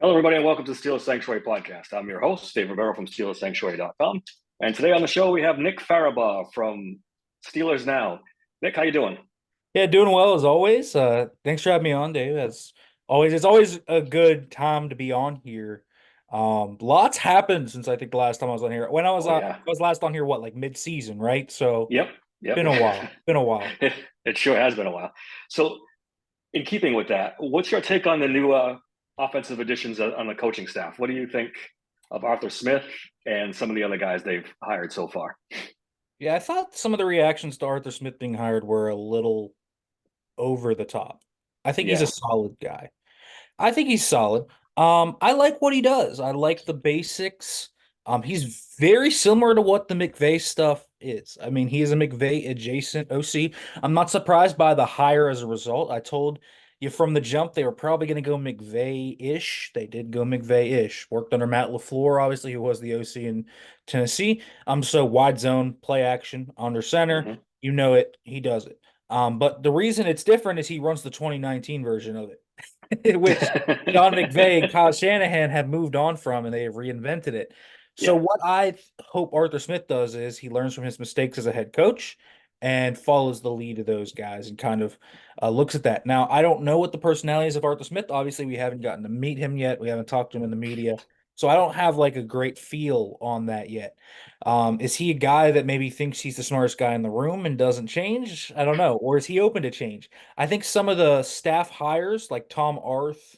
Hello, everybody, and welcome to the Steelers Sanctuary podcast. I'm your host, Dave Rivera from SteelersSanctuary.com. And today on the show, we have Nick Farabaugh from Steelers Now. Nick, how you doing? Yeah, doing well as always. Thanks for having me on, Dave. As always, it's always a good time to be on here. Lots happened since I think the last time I was on here. When I was Oh, I yeah. was last on here, what, like mid-season, right? So Yep, yep. been a while. Been a while. It sure has been a while. So, in keeping with that, what's your take on the new offensive additions on the coaching staff? What do you think of Arthur Smith and some of the other guys they've hired so far? Yeah, I thought some of the reactions to Arthur Smith being hired were a little over the top. I think he's a Yeah, solid guy. I think he's solid. I like what he does. I like the basics. He's very similar to what the McVay stuff is. I mean, he is a McVay adjacent OC. I'm not surprised by the hire as a result. I told you from the jump they were probably going to go McVay-ish. They did go McVay-ish. Worked under Matt LaFleur, obviously, who was the OC in Tennessee. So wide zone, play action, under center. hmm You know it. He does it. But the reason it's different is he runs the 2019 version of it, which John McVay and Kyle Shanahan have moved on from, and they have reinvented it. So yeah, what I hope Arthur Smith does is he learns from his mistakes as a head coach and follows the lead of those guys and kind of looks at that. Now, I don't know what the personalities of Arthur Smith. Obviously, we haven't gotten to meet him yet. We haven't talked to him in the media. So I don't have like a great feel on that yet. Is he a guy that maybe thinks he's the smartest guy in the room and doesn't change? I don't know. Or is he open to change? I think some of the staff hires, like Tom Arth,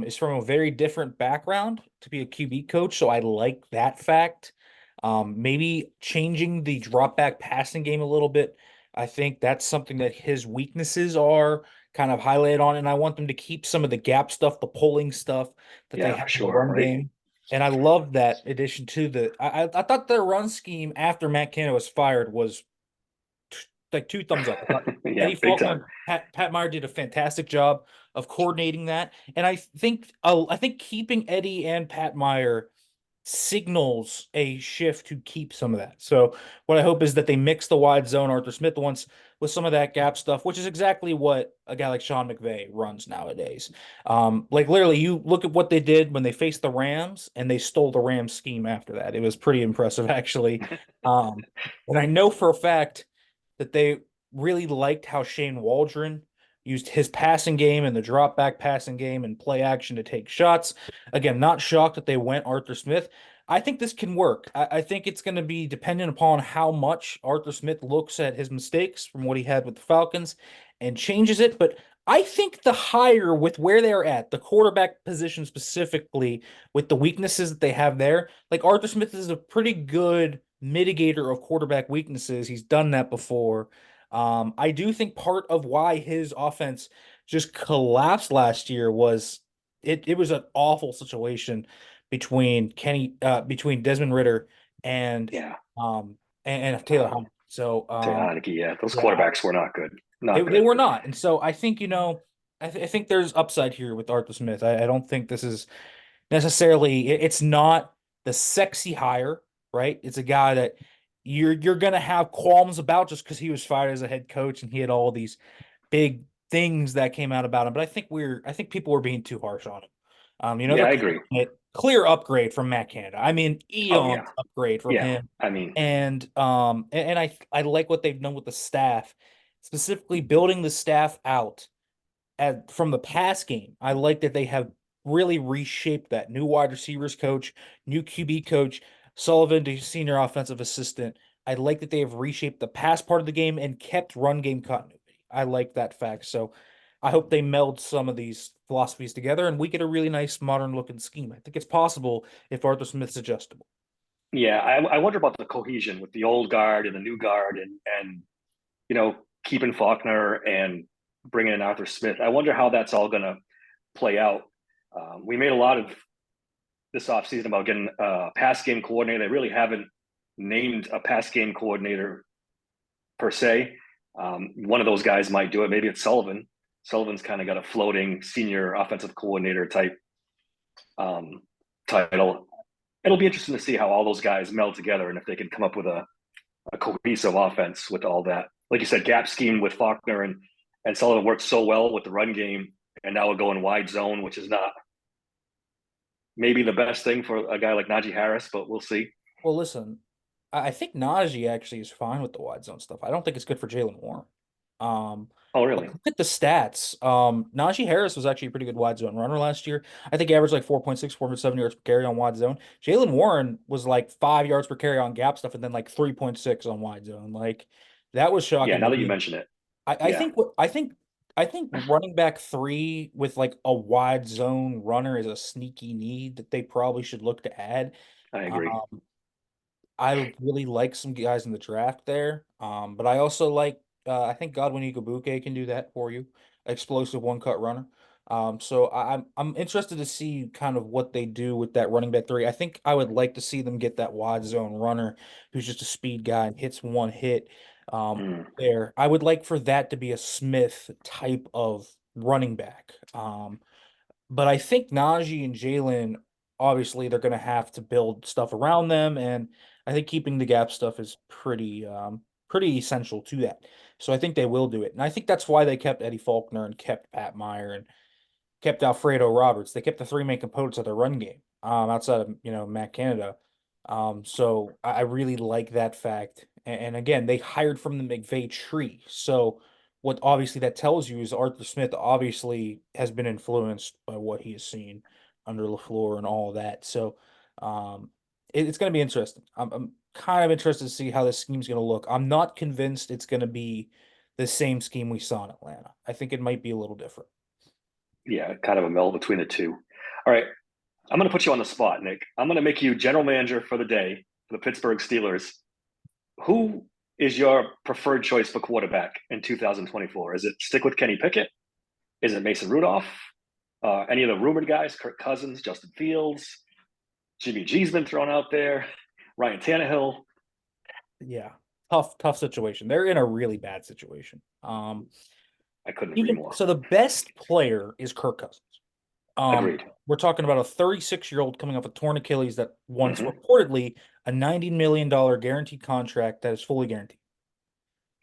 is from a very different background to be a QB coach. So I like that fact. Maybe changing the drop back passing game a little bit. I think that's something that his weaknesses are kind of highlighted on. And I want them to keep some of the gap stuff, the pulling stuff that they yeah, have for in the sure, run right? game. And I love that addition to I thought their run scheme after Matt Canada was fired was like two thumbs up. I thought Yeah, Eddie big time. Faulkner, Pat Meyer did a fantastic job of coordinating that, and I think keeping Eddie and Pat Meyer signals a shift to keep some of that. So what I hope is that they mix the wide zone Arthur Smith once with some of that gap stuff, which is exactly what a guy like Sean McVay runs nowadays. Like literally, you look at what they did when they faced the Rams, and they stole the Rams scheme after that. It was pretty impressive, actually. Um, and I know for a fact that they really liked how Shane Waldron used his passing game and the drop back passing game and play action to take shots. Again, not shocked that they went Arthur Smith. I think this can work. I think it's going to be dependent upon how much Arthur Smith looks at his mistakes from what he had with the Falcons and changes it. But I think the hire with where they're at, the quarterback position specifically, with the weaknesses that they have there, like Arthur Smith is a pretty good mitigator of quarterback weaknesses. He's done that before. I do think part of why his offense just collapsed last year was it was an awful situation between Desmond Ritter and Yeah. and Taylor Heinicke. So Taylor Heineke, yeah, those yeah, quarterbacks were not good. they Not they good. were not. And so I think, I think there's upside here with Arthur Smith. I don't think this is necessarily it's not the sexy hire, right? It's a guy that you're gonna have qualms about just because he was fired as a head coach and he had all these big things that came out about him. But I think people were being too harsh on him. Yeah, They're I calling agree. it clear upgrade from Matt Canada. I mean, Oh, eons yeah. upgrade from Yeah. him. I mean, And I like what they've done with the staff, specifically building the staff out from the pass game. I like that they have really reshaped that. New wide receivers coach, new QB coach, Sullivan to senior offensive assistant. I like that they have reshaped the pass part of the game and kept run game continuity. I like that fact. So I hope they meld some of these philosophies together and we get a really nice modern looking scheme. I think it's possible if Arthur Smith's adjustable. yeah, I wonder about the cohesion with the old guard and the new guard and you know, keeping Faulkner and bringing in Arthur Smith. I wonder how that's all going to play out. We made a lot of this offseason about getting a pass game coordinator. They really haven't named a pass game coordinator per se. One of those guys might do it. Maybe it's Sullivan. Sullivan's kind of got a floating senior offensive coordinator type um, title. It'll be interesting to see how all those guys meld together and if they can come up with a cohesive offense with all that. Like you said, gap scheme with Faulkner and Sullivan worked so well with the run game, and now we're going wide zone, which is not maybe the best thing for a guy like Najee Harris, but we'll see. Well, listen, I think Najee actually is fine with the wide zone stuff. I don't think it's good for Jalen Warren. Um, Oh, but really? look at the stats. Najee Harris was actually a pretty good wide zone runner last year. I think he averaged like 4.6, 4.7 yards per carry on wide zone. Jalen Warren was like 5 yards per carry on gap stuff and then like 3.6 on wide zone. Like that was Yeah. shocking Now to that you me. mention it, I yeah, think what I think running back three with like a wide zone runner is a sneaky need that they probably should look to add. I agree. Um, I really like some guys in the draft there. But I also like I think Godwin Igwebuike can do that for you. Explosive one cut runner. So I'm interested to see kind of what they do with that running back three. I think I would like to see them get that wide zone runner who's just a speed guy and hits one hit. Mm. There. I would like for that to be a Smith type of running back. But I think Najee and Jalen, obviously, they're going to have to build stuff around them, and I think keeping the gap stuff is pretty essential to that. So I think they will do it, and I think that's why they kept Eddie Faulkner and kept Pat Meyer and kept Alfredo Roberts. They kept the three main components of their run game, outside of Matt Canada. So I really like that fact. And again, they hired from the McVay tree. So what obviously that tells you is Arthur Smith obviously has been influenced by what he has seen under LaFleur and all of that. So it's going to be interesting. I'm kind of interested to see how this scheme's going to look. I'm not convinced it's going to be the same scheme we saw in Atlanta. I think it might be a little different. Yeah, kind of a meld between the two. All right, I'm going to put you on the spot, Nick. I'm going to make you general manager for the day for the Pittsburgh Steelers. Who is your preferred choice for quarterback in 2024? Is it stick with Kenny Pickett? Is it Mason Rudolph? Any of the rumored guys? Kirk Cousins, Justin Fields, Jimmy G's been thrown out there. Ryan Tannehill. Yeah. Tough situation. They're in a really bad situation. I couldn't agree Even more. so the best player is Kirk Cousins. Agreed. We're talking about a 36-year-old coming off a torn Achilles that wants Mm-hmm. reportedly a $90 million guaranteed contract that is fully guaranteed.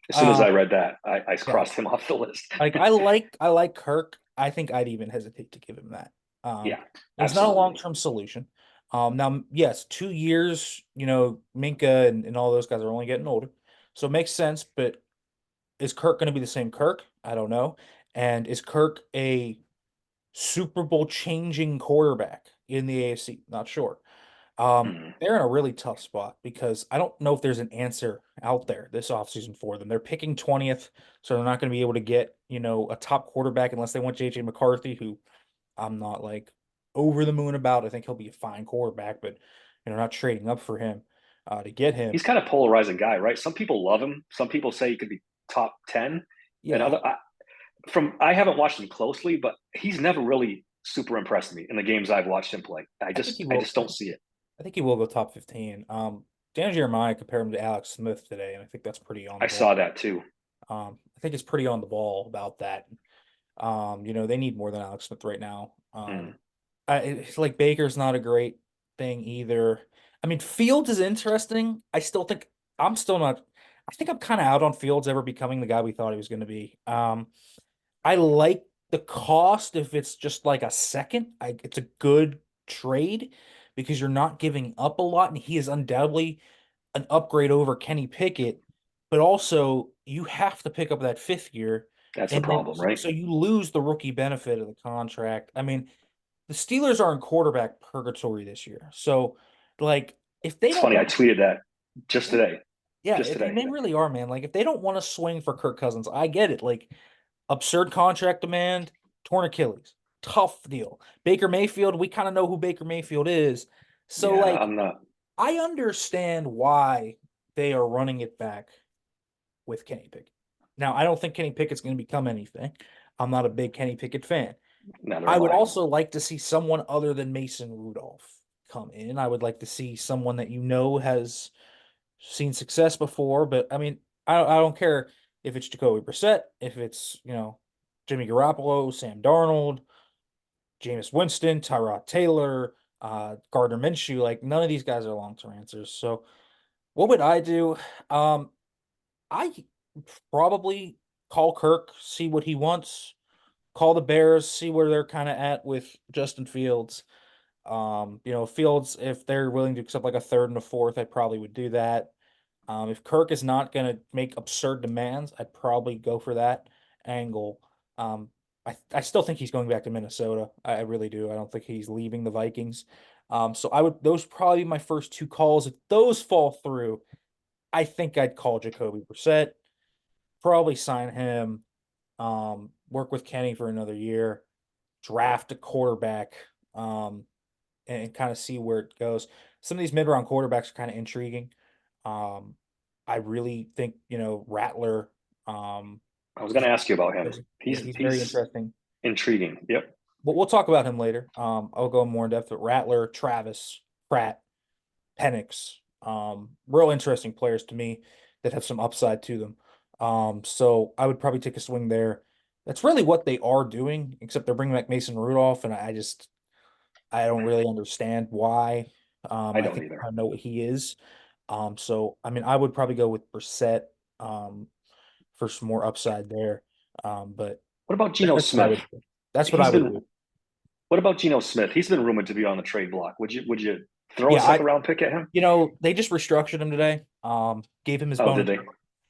As soon as Um, I read that, I yeah. crossed him off the list. Like I like Kirk. I think I'd even hesitate to give him that. Yeah, He's not a absolutely. long-term solution. Now, yes, 2 years, Minka and all those guys are only getting older. So it makes sense, but is Kirk going to be the same Kirk? I don't know. And is Kirk a Super Bowl changing quarterback in the AFC? Not sure. Mm. They're in a really tough spot because I don't know if there's an answer out there this offseason for them. They're picking 20th, so they're not going to be able to get, a top quarterback unless they want JJ McCarthy, who I'm not like over the moon about. I think he'll be a fine quarterback, but not trading up for him to get him. He's kind of polarizing guy, right? Some people love him. Some people say he could be top 10. And Yeah, I haven't watched him closely, but he's never really super impressed me in the games I've watched him play. I I think he just I will. just don't see it. I think he will go top 15. Dan Jeremiah compared him to Alex Smith today, and I think that's pretty on the I ball. saw that too. I think it's pretty on the ball about that. They need more than Alex Smith right now. Mm. It's like Baker's not a great thing either. I mean, Fields is interesting. I'm still not. I think I'm kind of out on Fields ever becoming the guy we thought he was going to be. I like the cost if it's just like a second. It's a good trade because you're not giving up a lot, and he is undoubtedly an upgrade over Kenny Pickett, but also you have to pick up that fifth year, That's the and then problem, right? so you lose the rookie benefit of the contract. I mean, the Steelers are in quarterback purgatory this year. So, like, if they It's don't funny. I want tweeted that just to, today. yeah, Just today. they really are, man. Like, if they don't want to swing for Kirk Cousins, I get it. Like, absurd contract demand, torn Achilles, tough deal. Baker Mayfield, we kind of know who Baker Mayfield is. So, Yeah, like, I'm not. I understand why they are running it back with Kenny Pickett. Now, I don't think Kenny Pickett's going to become anything. I'm not a big Kenny Pickett fan. Neither I am would I. also like to see someone other than Mason Rudolph come in. I would like to see someone that has seen success before. But I mean, I don't care if it's Jacoby Brissett, if it's Jimmy Garoppolo, Sam Darnold, Jameis Winston, Tyrod Taylor, Gardner Minshew. Like none of these guys are long term answers. So what would I do? Um, I probably call Kirk, see what he wants, call the Bears, see where they're kind of at with Justin Fields, Fields, if they're willing to accept like a third and a fourth, I probably would do that. If Kirk is not going to make absurd demands, I'd probably go for that angle. Um, I still think he's going back to Minnesota. I really do. I don't think he's leaving the Vikings. So those probably be my first two calls. If those fall through, I think I'd call Jacoby Brissett, probably sign him, work with Kenny for another year, draft a quarterback, and kind of see where it goes. Some of these mid-round quarterbacks are kind of intriguing. Um, I really think, Rattler, um, I was going to ask you about him. yeah, He's he's very he's interesting. intriguing. Yep. But we'll talk about him later. I'll go more in depth. But Rattler, Travis, Pratt, Penix, real interesting players to me that have some upside to them. So I would probably take a swing there. That's really what they are doing, except they're bringing back Mason Rudolph, and I don't really understand why. I I don't think either. I know what he is. So I mean, I would probably go with Brissett, um, for some more upside there. But What about Geno that's what I Smith? would do. That's what I He's would been. do. What about Geno Smith? He's been rumored to be on the trade block. Would you throw a Yeah, second round pick at him? they just restructured him today. Gave him his Oh, did bonus. they?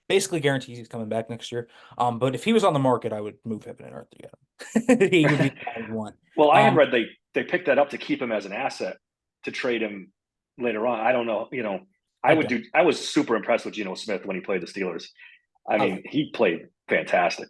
Basically guarantees he's coming back next year. But if he was on the market, I would move heaven and earth to get him. He would be the guy you want. Well, I had Um, read they picked that up to keep him as an asset to trade him later on. I don't know. I don't. I was super impressed with Geno Smith when he played the Steelers. I I mean, like. he played fantastic.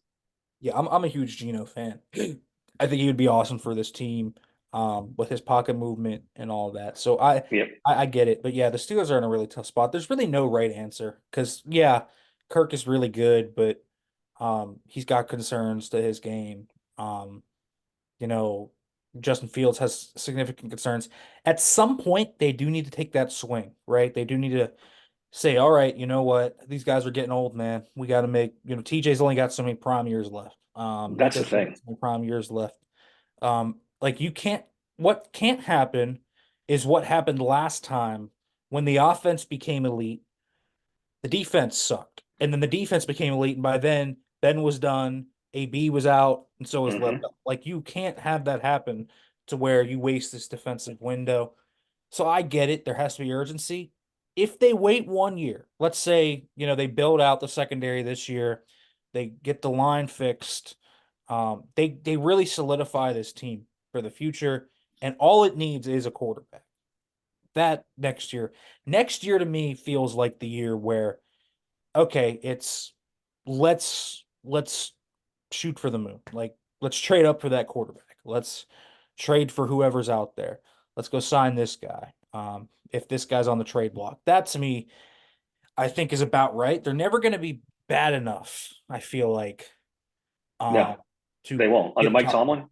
Yeah, I'm a huge Geno fan. I think he would be awesome for this team, with his pocket movement and all of that. So Yep. I get it, but yeah, the Steelers are in a really tough spot. There's really no right answer because yeah, Kirk is really good, but he's got concerns to his game. Um, you know, Justin Fields has significant concerns. At some point, they do need to take that swing, right? They do need to say, all right, you know what? These guys are getting old, man. We got to make, TJ's only got so many prime years left. That's the Nico's got thing. so many prime years left. Like what can't happen is what happened last time when the offense became elite, the defense sucked. And then the defense became elite. And by then, Ben was done, AB was out, and so was left Hmm. up. Like you can't have that happen to where you waste this defensive window. So I get it. There has to be urgency. If they wait 1 year, let's say, they build out the secondary this year, they get the line fixed, they really solidify this team for the future, and all it needs is a quarterback. That next year. Next year to me feels like the year where, okay, it's let's shoot for the moon. Like let's trade up for that quarterback. Let's trade for whoever's out there. Let's go sign this guy. If this guy's on the trade block, that to me, I think is about right. They're never going to be bad enough. I feel like, No, um, to they won't. Under get a Mike top. Tomlin?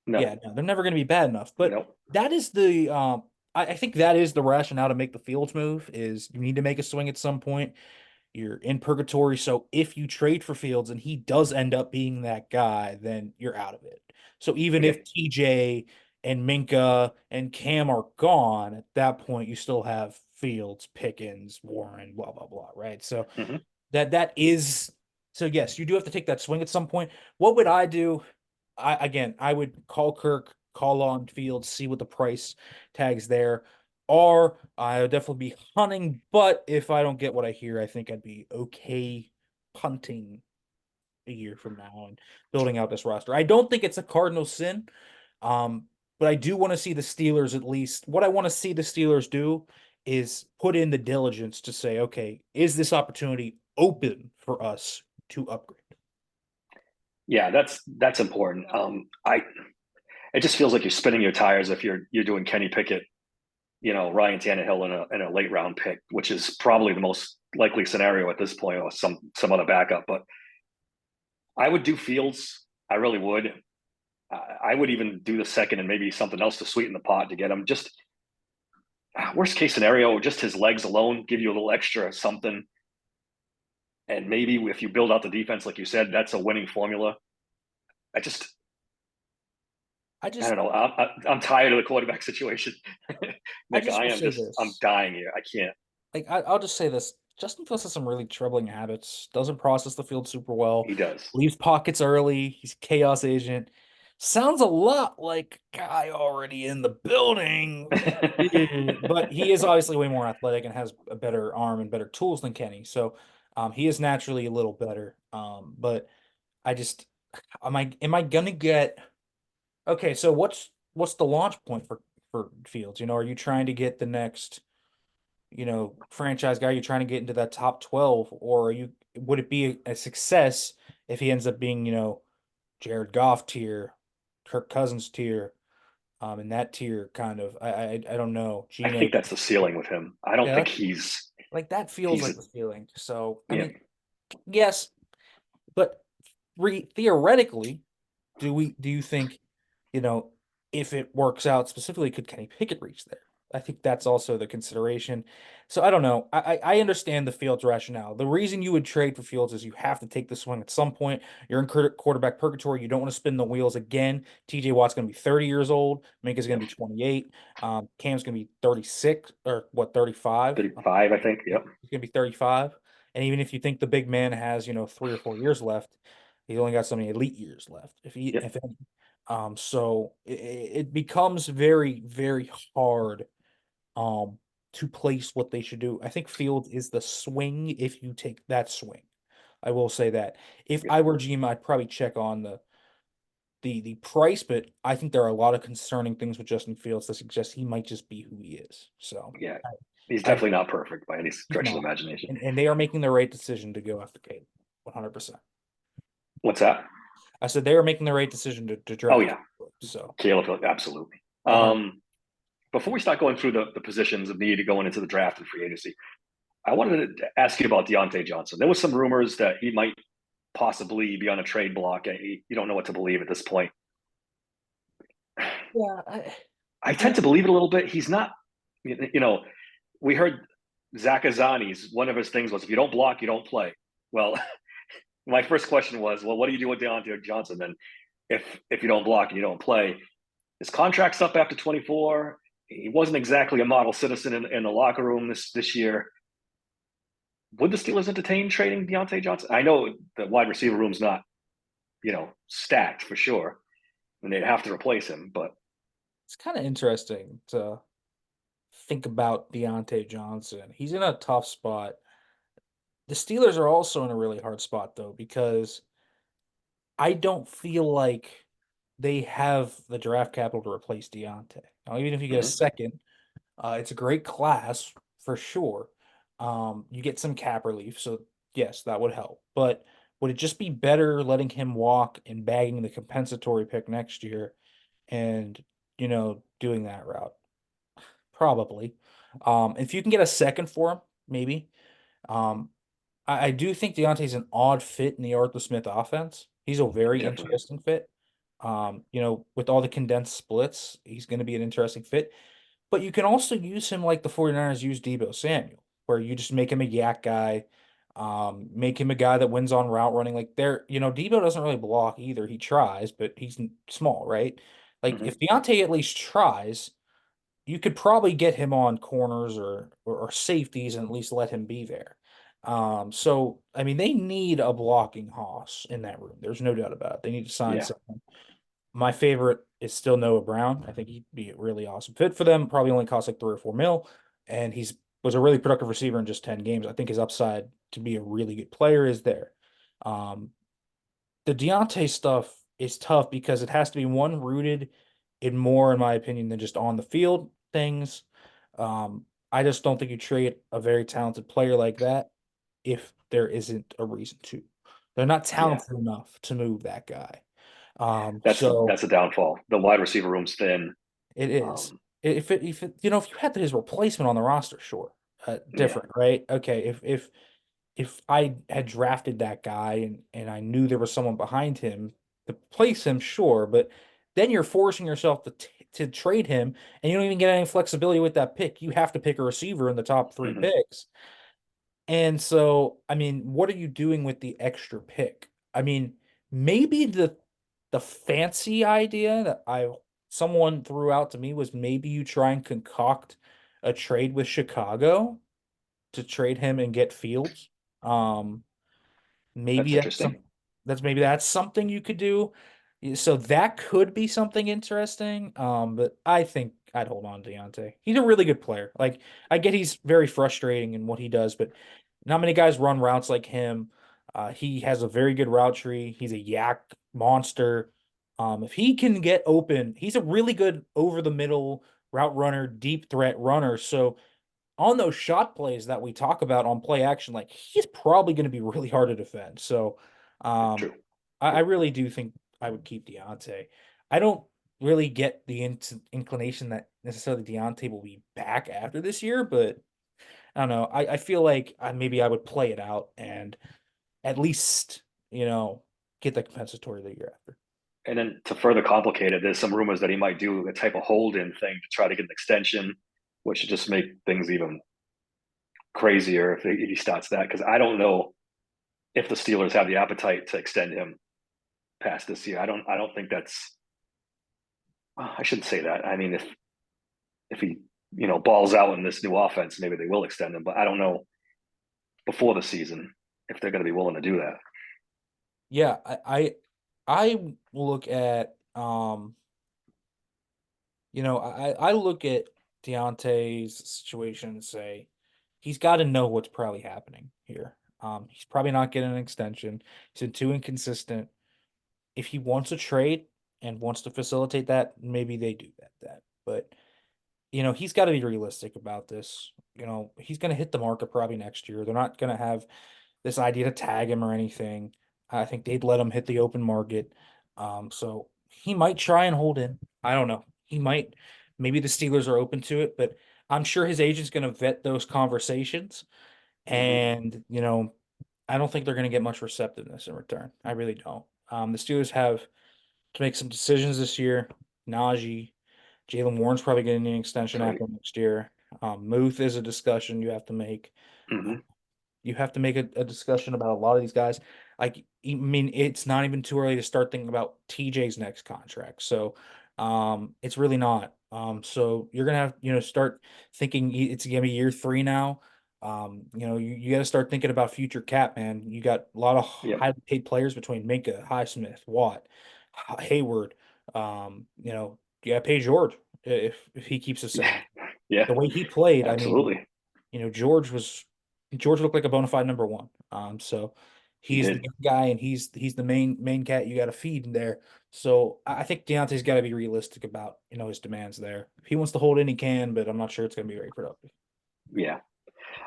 No. Yeah, no, they're never going to be bad enough. But Nope. that is the I think that is the rationale to make the Fields move. Is you need to make a swing at some point. You're in purgatory. So if you trade for Fields and he does end up being that guy, then you're out of it. So even Yep. if TJ and Minka and Cam are gone, at that point you still have Fields, Pickens, Warren, blah blah blah, right? So Hmm. that is so yes, you do have to take that swing at some point. What would I do? I would call Kirk, call on Fields, see what the price tags there. Or I would definitely be hunting, but if I don't get what I hear, I think I'd be okay punting a year from now and building out this roster. I don't think it's a cardinal sin, um, but I do want to see the Steelers at least. What I want to see the Steelers do is put in the diligence to say, okay, is this opportunity open for us to upgrade? Yeah, that's important. I It just feels like you're spinning your tires if you're doing Kenny Pickett, Ryan Tannehill in a late round pick, which is probably the most likely scenario at this point, or some other backup. But I would do Fields. I really would. I would even do the second and maybe something else to sweeten the pot to get him. Just worst case scenario, just his legs alone give you a little extra something. And maybe if you build out the defense, like you said, that's a winning formula. I just, I I just don't know. I'm tired of the quarterback situation. I Nick, just will say I'm this. dying here. I can't. I'll just say this. Justin Fields has some really troubling habits. Doesn't process the field super well. He does. Leaves pockets early. He's a chaos agent. sounds a lot like guy already in the building. But he is obviously way more athletic and has a better arm and better tools than Kenny. So he is naturally a little better. But I just am I gonna get okay, so what's the launch point for Fields? Are you trying to get the next, franchise guy? You're trying to get into that top 12, or would it be a success if he ends up being, Jared Goff tier, Kirk Cousins tier, in that tier kind of. I don't know. I Geno, think that's the ceiling with him. I don't yeah, think like that feels he's like the ceiling. So, I yeah mean, yes, but theoretically, do you think, you know, if it works out specifically, could Kenny Pickett reach there? I think that's also the consideration. So I don't know. I understand the Fields rationale. The reason you would trade for Fields is you have to take the swing at some point. You're in quarterback purgatory. You don't want to spin the wheels again. TJ Watt's going to be 30 years old. Minka's going yeah to be 28. Cam's going to be 36 or what, 35? 35, I think. He's Yep, going to be 35. And even if you think the big man has, 3 or 4 years left, he's only got so many elite years left, yep, if any. So it becomes very, very hard um to place what they should do. I think Fields is the swing if you take that swing. I will say that. If yep, I were GM, I'd probably check on the price, but I think there are a lot of concerning things with Justin Fields that suggest he might just be who he is. So yeah. He's I definitely not perfect by any he's stretch of the not. imagination. And they are making the right decision to go after Caleb. 100%. What's that? I said they are making the right decision to Oh draft yeah, Caleb. So Caleb, absolutely. 100. Before we start going through the positions of need going into the draft and free agency, I wanted to ask you about Deontay Johnson. There was some rumors that he might possibly be on a trade block. You don't know what to believe at this point. Yeah, I I tend to believe it a little bit. He's not, we heard Zach Azani's, one of his things was if you don't block, you don't play. Well, my first question was, well, what do you do with Deontay Johnson then? If you don't block and you don't play, his contract's up after 24. He wasn't exactly a model citizen in the locker room this year. Would the Steelers entertain trading Deontay Johnson? I know the wide receiver room's not, stacked for sure, and they'd have to replace him. But it's kind of interesting to think about Deontay Johnson. He's in a tough spot. The Steelers are also in a really hard spot though, because I don't feel like they have the draft capital to replace Deontay. Now, even if you get a mhm, second, it's a great class for sure. You get some cap relief, so yes, that would help. But would it just be better letting him walk and bagging the compensatory pick next year and, doing that route? Probably. If you can get a second for him, maybe. Um, I do think Deontay's an odd fit in the Arthur Smith offense. He's a very definitely is. interesting fit. With all the condensed splits, he's going to be an interesting fit. But you can also use him like the 49ers use Debo Samuel, where you just make him a yak guy, make him a guy that wins on route running. Like Debo doesn't really block either. He tries, but he's small, right? Like Mhm. if Deontay at least tries, you could probably get him on corners or safeties and at least let him be there. So I mean, they need a blocking hoss in that room. There's no doubt about it. They need to sign Yeah, someone. My favorite is still Noah Brown. I think he'd be a really awesome fit for them. Probably only costs like 3 or 4 mil, and he's was a really productive receiver in just 10 games. I think his upside to be a really good player is there. Um, the Deontay stuff is tough because it has to be one rooted in more, in my opinion, than just on the field things. I just don't think you trade a very talented player like that if there isn't a reason to. They're not yeah. talented enough to move that guy. That's a downfall. The wide receiver room's thin. It is. Um, If you had his replacement on the roster, sure, yeah, different, right? Okay, if I had drafted that guy and I knew there was someone behind him to place him, sure, but then you're forcing yourself to trade him, and you don't even get any flexibility with that pick. You have to pick a receiver in the top three mhm, picks, and so I mean, what are you doing with the extra pick? I mean, maybe the fancy idea that I someone threw out to me was maybe you try and concoct a trade with Chicago to trade him and get Fields. Um, that's maybe interesting. that's something you could do. So that could be something interesting. But I think I'd hold on to Deontay. He's a really good player. Like I get he's very frustrating in what he does, but not many guys run routes like him. He has a very good route tree. He's a yak monster. If he can get open, he's a really good over the middle route runner, deep threat runner. So on those shot plays that we talk about on play action, like he's probably going to be really hard to defend. So um, True. I really do think I would keep Deontay. I don't really get the inclination that necessarily Deontay will be back after this year, but I don't know. I feel like maybe I would play it out and at least, get the compensatory the year after. And then to further complicate it, there's some rumors that he might do a type of hold-in thing to try to get an extension, which should just make things even crazier if he starts that. Because I don't know if the Steelers have the appetite to extend him past this year. I don't think that's. I shouldn't say that. I mean, if he balls out in this new offense, maybe they will extend him. But I don't know before the season if they're going to be willing to do that. Yeah, I look at I look at Deontay's situation and say he's got to know what's probably happening here. He's probably not getting an extension. He's been too inconsistent. If he wants a trade and wants to facilitate that, maybe they do that. But he's got to be realistic about this. He's going to hit the market probably next year. They're not going to have this idea to tag him or anything. I think they'd let him hit the open market. So he might try and hold in. I don't know. He might. Maybe the Steelers are open to it, but I'm sure his agent's going to vet those conversations. Mm-hmm. And, I don't think they're going to get much receptiveness in return. I really don't. The Steelers have to make some decisions this year. Najee, Jalen Warren's probably getting an extension Right. after next year. Muth is a discussion you have to make. Mm-hmm. You have to make a discussion about a lot of these guys. Like, I mean, it's not even too early to start thinking about TJ's next contract. So, it's really not. So you're gonna have, start thinking it's gonna be year three now. You got to start thinking about future cap, man. You got a lot of Yeah. high paid players between Minka, Highsmith, Watt, Hayward. You got to pay George if he keeps the Yeah. same. Yeah. The way he played, I mean, Absolutely. George looked like a bona fide number one. So He he's the did. young guy and he's the main cat you got to feed in there. So I think Deontay's got to be realistic about his demands there. If he wants to hold in, he can, but I'm not sure it's going to be very productive. Yeah.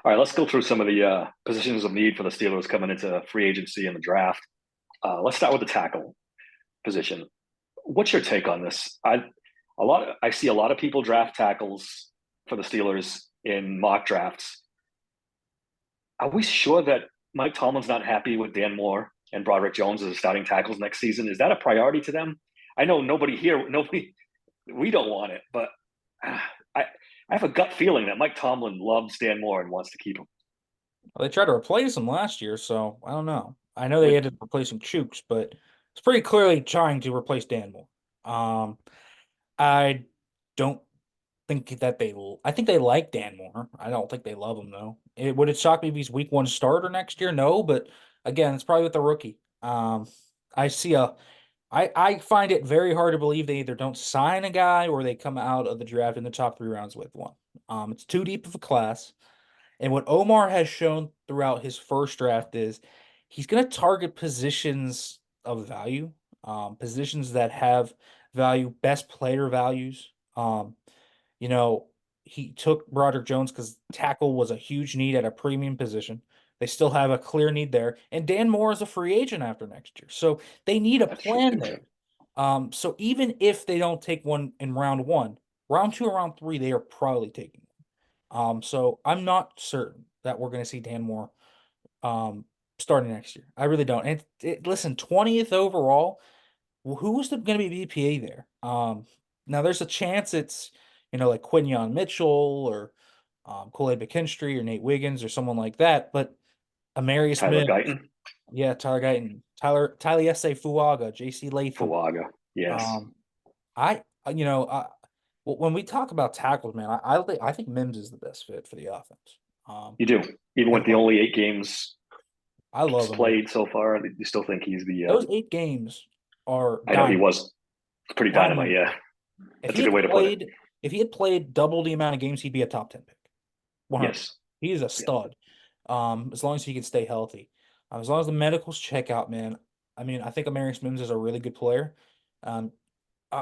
All right. Let's go through some of the positions of need for the Steelers coming into free agency and the draft. Let's start with the tackle position. What's your take on this? I see a lot of people draft tackles for the Steelers in mock drafts. Are we sure that Mike Tomlin's not happy with Dan Moore and Broderick Jones as starting tackles next season? Is that a priority to them? I know nobody, we don't want it, but I have a gut feeling that Mike Tomlin loves Dan Moore and wants to keep him. Well, they tried to replace him last year, so I don't know. I know they With ended up replacing Chooks, but it's pretty clearly trying to replace Dan Moore. I don't think that I think they like Dan Moore. I don't think they love him though. Would it shock me if he's week one starter next year? No, but again, it's probably with the rookie. I see I find it very hard to believe they either don't sign a guy or they come out of the draft in the top 3 rounds with one. It's too deep of a class. And what Omar has shown throughout his first draft is he's going to target positions of value, positions that have value, best player values. You know, he took Broderick Jones because tackle was a huge need at a premium position. They still have a clear need there. And Dan Moore is a free agent after next year. So they need a That's true plan too. there. So even if they don't take one in round one, round two or round three, they are probably taking. So I'm not certain that we're going to see Dan Moore starting next year. I really don't. And listen, 20th overall, well, who's going to be BPA there? Now there's a chance it's like Quinyon Mitchell or Kool-Aid McKinstry or Nate Wiggins or someone like that. But Amarius Tyler Smith, Guyton, yeah, Tyler Guyton, Tyler Essay Fuaga, J.C. Latham. Fawaga. Yes, Um, I you know when we talk about tackles, man, I think Mims is the best fit for the offense. Um, you do. Even I with the love only 8 games I love him, man. played so far, you still think he's the Those 8 games. are I know he dynamite. was pretty dynamite. Dynamite. Yeah, If that's a he good had way to put it. played, if he had played double the amount of games, he'd be a top 10 pick. 100%. Yes. He is a Yeah. stud. As long as he can stay healthy. As long as the medicals check out, man. I mean, I think Amarius Mims is a really good player. Um,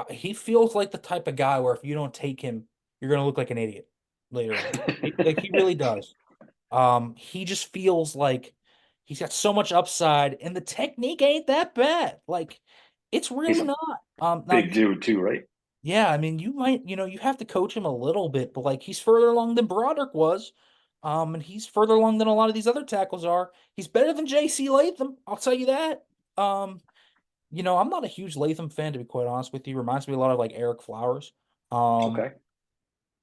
he feels like the type of guy where if you don't take him, you're gonna look like an idiot later on. Like he really does. He just feels like he's got so much upside, and the technique ain't that bad. Like, it's He's really a not. Now big you, dude too, right? yeah, I mean, you might, you have to coach him a little bit, but like he's further along than Broderick was. And he's further along than a lot of these other tackles are. He's better than J.C. Latham, I'll tell you that. Um, I'm not a huge Latham fan, to be quite honest with you. Reminds me a lot of like Eric Flowers. Um, Okay.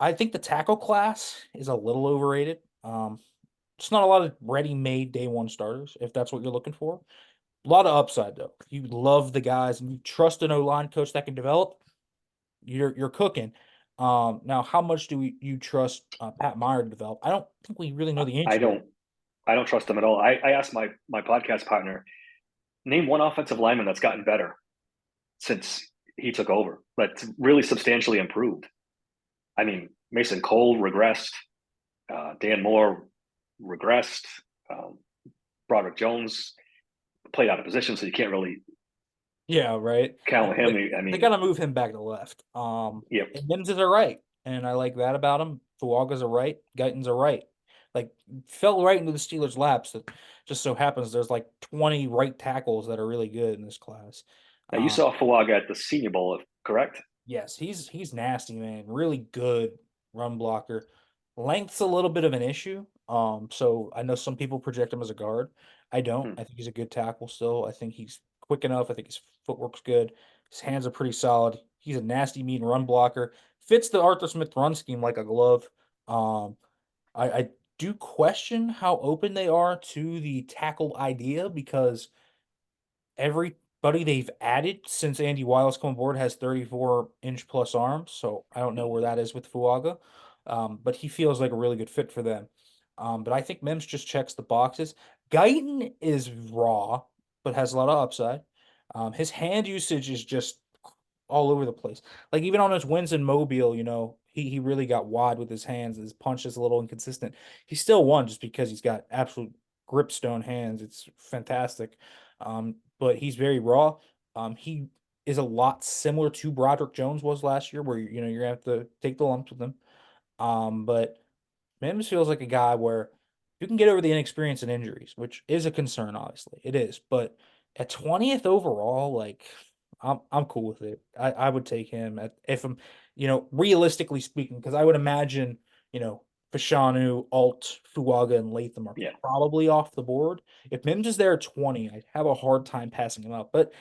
I think the tackle class is a little overrated. It's not a lot of ready-made day one starters, if that's what you're looking for. A lot of upside though. If you love the guys and you trust an O-line coach that can develop, you're cooking. Now how much do you trust Pat Meyer to develop? I don't think we really know the I answer yet. don't I don't trust him at all. I asked my podcast partner, name one offensive lineman that's gotten better since he took over, that's really substantially improved. I mean, Mason Cole regressed, Dan Moore regressed, um, Broderick Jones played out of position, so you can't really Yeah, right. count him. I They mean, got to move him back to left. yep. And Mims is a right, and I like that about him. Fuaga's a right. Guyton's a right. Like fell right into the Steelers' laps. That just so happens there's like 20 right tackles that are really good in this class. Now you Um, saw Farabaugh at the Senior Bowl, correct? yes, he's nasty, man. Really good run blocker. Length's a little bit of an issue. So I know some people project him as a guard. I don't. Hmm. I think he's a good tackle still. I think he's quick enough. I think his footwork's good. His hands are pretty solid. He's a nasty, mean run blocker. Fits the Arthur Smith run scheme like a glove. Um, I do question how open they are to the tackle idea because everybody they've added since Andy Wiles come aboard has 34-inch plus arms, so I don't know where that is with Fuaga. But he feels like a really good fit for them. But I think Mims just checks the boxes. Guyton is raw, but has a lot of upside. His hand usage is just all over the place. Like even on his wins in Mobile, he really got wide with his hands. His punch is a little inconsistent. He still won just because he's got absolute gripstone hands. It's fantastic. But he's very raw. He is a lot similar to Broderick Jones was last year, where you're gonna have to take the lumps with him. But Mims feels like a guy where you can get over the inexperience and injuries, which is a concern, obviously. It is. But at 20th overall, like I'm cool with it. I would take him if I'm, realistically speaking, because I would imagine, Fashanu, Alt, Fuaga, and Latham are Yeah. probably off the board. If Mims is there at 20, I'd have a hard time passing him up. But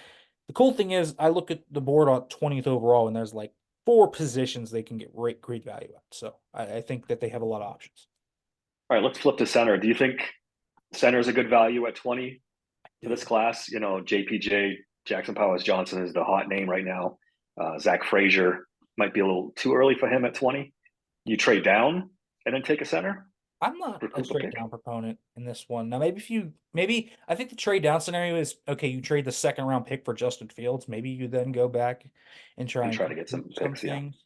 the cool thing is I look at the board on 20th overall, and there's like four positions they can get great value at. So I think that they have a lot of options. All right, let's flip to center. Do you think center is a good value at 20 for this Dude, class? JPJ, Jackson Powers Johnson is the hot name right now. Zach Frazier might be a little too early for him at 20. You trade down and then take a center, I'm not a recoup a trade pick. down proponent in this one. Now, maybe I think the trade down scenario is okay. You trade the second round pick for Justin Fields. Maybe you then go back and try And and try to get some recoup some picks. Yeah, things.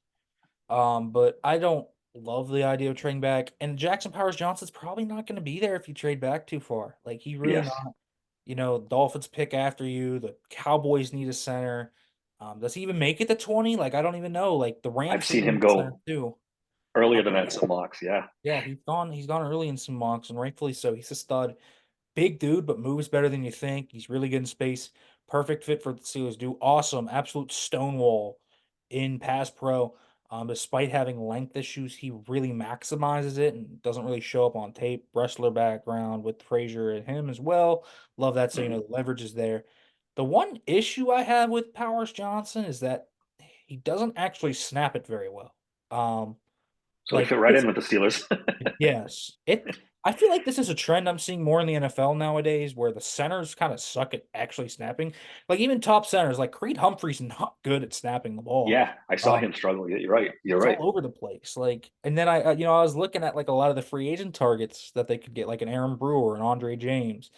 But I don't love the idea of trading back. And Jackson Powers Johnson's probably not going to be there if you trade back too far. Like he really yes, not. Dolphins pick after you. The Cowboys need a center. Does he even make it to 20? Like I don't even know. Like the I've Rams seen really him need a center go too. earlier than Um, that. Some mocks. Yeah, yeah, he's gone early in some mocks, and rightfully so. He's a stud. Big dude, but moves better than you think. He's really good in space. Perfect fit for the Steelers. Do awesome, absolute stonewall in pass pro. Despite having length issues, he really maximizes it and doesn't really show up on tape. Wrestler background with Frazier and him as well. Love that. So, hmm. the leverage is there. The one issue I have with Powers Johnson is that he doesn't actually snap it very well. Um, So he like fit right his in with the Steelers. Yes. I feel like this is a trend I'm seeing more in the NFL nowadays where the centers kind of suck at actually snapping. Like even top centers, like Creed Humphrey's not good at snapping the ball. Yeah, I saw Um, him struggle. Yeah, you're right. You're he's all right. over the place. Like, and then I was looking at like a lot of the free agent targets that they could get, like an Aaron Brewer, an Andre James,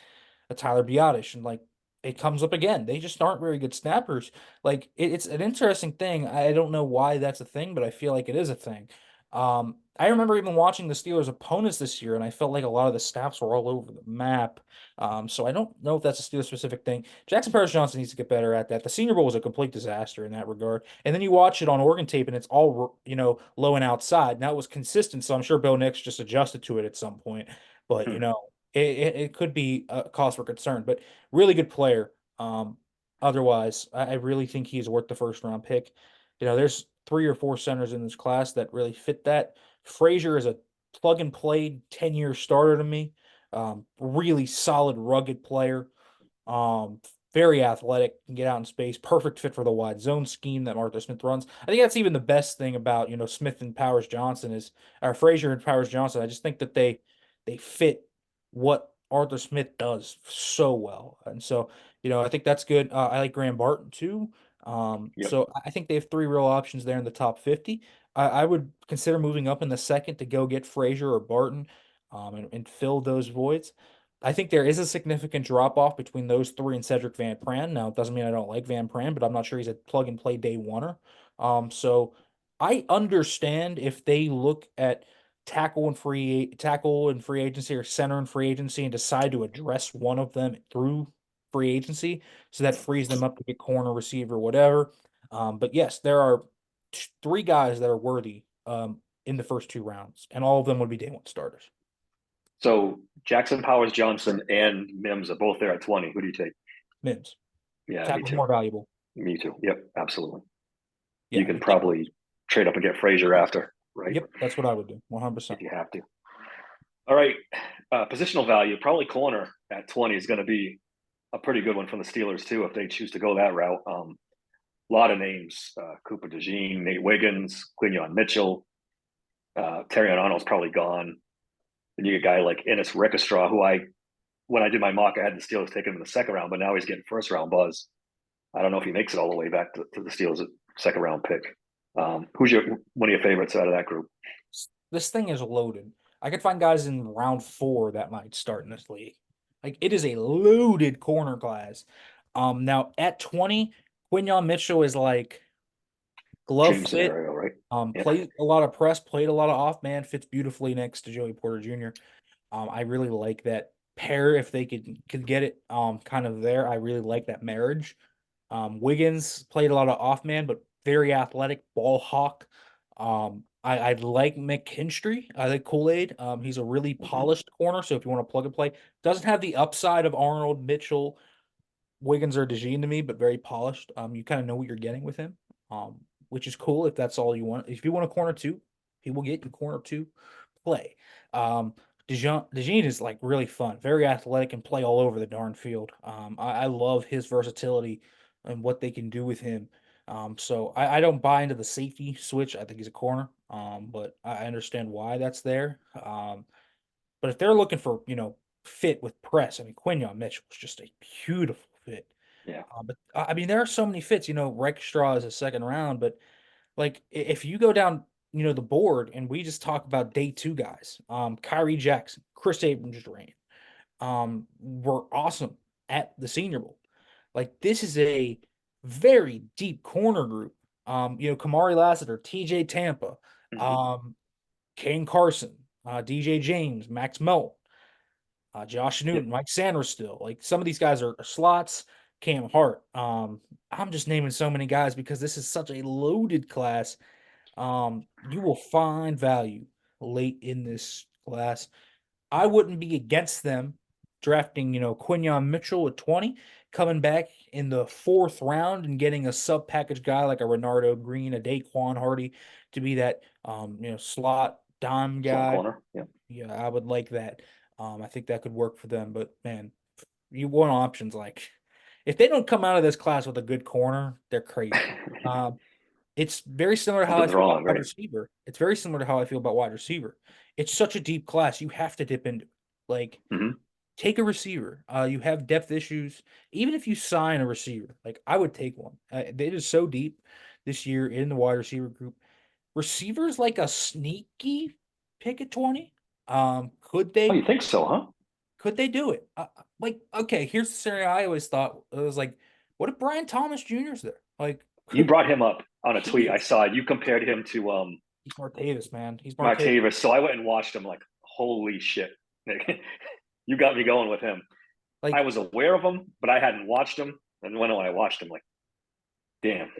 a Tyler Biotish, and like it comes up again. They just aren't very good snappers. Like it's an interesting thing. I don't know why that's a thing, but I feel like it is a thing. I remember even watching the Steelers' opponents this year, and I felt like a lot of the snaps were all over the map. So I don't know if that's a Steelers specific thing. Jackson Paris Johnson needs to get better at that. The Senior Bowl was a complete disaster in that regard. And then you watch it on Oregon tape, and it's all low and outside. Now it was consistent, so I'm sure Bill Nix just adjusted to it at some point. But Hmm. it could be a cause for concern. But really good player. Otherwise, I really think he's worth the first round pick. There's 3 or 4 centers in this class that really fit that. Frazier is a plug and play 10-year starter to me. Really solid, rugged player. Um, Very athletic, can get out in space, perfect fit for the wide zone scheme that Arthur Smith runs. I think that's even the best thing about, Smith and Powers Johnson is, or Frazier and Powers Johnson. I just think that they fit what Arthur Smith does so well. And so, I think that's good. I like Graham Barton too. Yep. So I think they have 3 real options there in the top 50. I would consider moving up in the second to go get Frazier or Barton, and fill those voids. I think there is a significant drop off between those three and Cedric Van Pran. Now, it doesn't mean I don't like Van Pran, but I'm not sure he's a plug and play day oneer. So I understand if they look at tackle and free agency or center and free agency and decide to address one of them through free agency, so that frees them up to get corner, receiver, whatever. But yes, there are 3 guys that are worthy in the first 2 rounds, and all of them would be day one starters. So Jackson Powers Johnson and Mims are both there at 20. Who do you take? Mims. Yeah, me Tackle's too. more valuable. Me too. Yep, absolutely. You Yeah, can you can't. probably trade up and get Frazier after, right? Yep, that's what I would do. 100%. If you have to. All right. Positional value, probably corner at 20 is going to be a pretty good one from the Steelers, too, if they choose to go that route. A lot of names: Cooper DeJean, Nate Wiggins, Quinion Mitchell, Terry Arnold's probably gone. And you get a guy like Ennis Rickestraw, who when I did my mock, I had the Steelers take him in the second round, but now he's getting first round buzz. I don't know if he makes it all the way back to the Steelers' second round pick. Who's one of your favorites out of that group? This thing is loaded. I could find guys in round 4 that might start in this league. Like it is a loaded corner class. Now at 20, Quinion Mitchell is like glove Dream fit. scenario, right? Yeah. Played a lot of press, played a lot of off man, fits beautifully next to Joey Porter Jr. I really like that pair if they could get it kind of there. I really like that marriage. Wiggins played a lot of off man, but very athletic, ball hawk. I like McKinstry. I like Kool-Aid. He's a really Mm-hmm. polished corner. So if you want to plug and play, doesn't have the upside of Arnold, Mitchell, Wiggins, or DeJean to me, but very polished. You kind of know what you're getting with him, which is cool if that's all you want. If you want a corner two, he will get you corner two play. Um, DeJean is like really fun, very athletic, and play all over the darn field. I love his versatility and what they can do with him. So I don't buy into the safety switch. I think he's a corner. But I understand why that's there. But if they're looking for, fit with press, I mean, Quinion Mitchell was just a beautiful fit. Yeah. But I mean, there are so many fits. Straw is a second round, but like if you go down, the board and we just talk about day 2 guys, Kyrie Jackson, Chris Abrams-Drain, were awesome at the Senior Bowl. Like this is a very deep corner group. Kamari Lassiter, TJ Tampa, Mm-hmm. um, Kane Carson, DJ James, Max Melt, Josh Yep. Newton, Mike Sanders still. Like some of these guys are slots. Cam Hart. I'm just naming so many guys because this is such a loaded class. You will find value late in this class. I wouldn't be against them drafting, Quinion Mitchell at 20, coming back in the 4th round and getting a sub package guy like a Renardo Green, a Daquan Hardy to be that slot dime Slot guy. corner. Yeah. Yeah, I would like that. I think that could work for them. But man, you want options like if they don't come out of this class with a good corner, they're crazy. It's very similar to how I Something's feel about wrong, wide right? receiver. It's very similar to how I feel about wide receiver. It's such a deep class. You have to dip into like Mm-hmm. take a receiver. You have depth issues. Even if you sign a receiver, like I would take one. It is so deep this year in the wide receiver group. Receivers like a sneaky pick at 20. Could Oh, they you think so, huh? Could they do it? Like, okay, here's the scenario I always thought. It was like, what if Brian Thomas Jr.'s there? Like, You brought him up on a he tweet I is. saw. You compared him to He's Martavis, man. He's Martavis. Martavis. So I went and watched him. Like, holy shit! You got me going with him. I Like, was aware of him, but I hadn't watched him. And when I watched him, like, damn,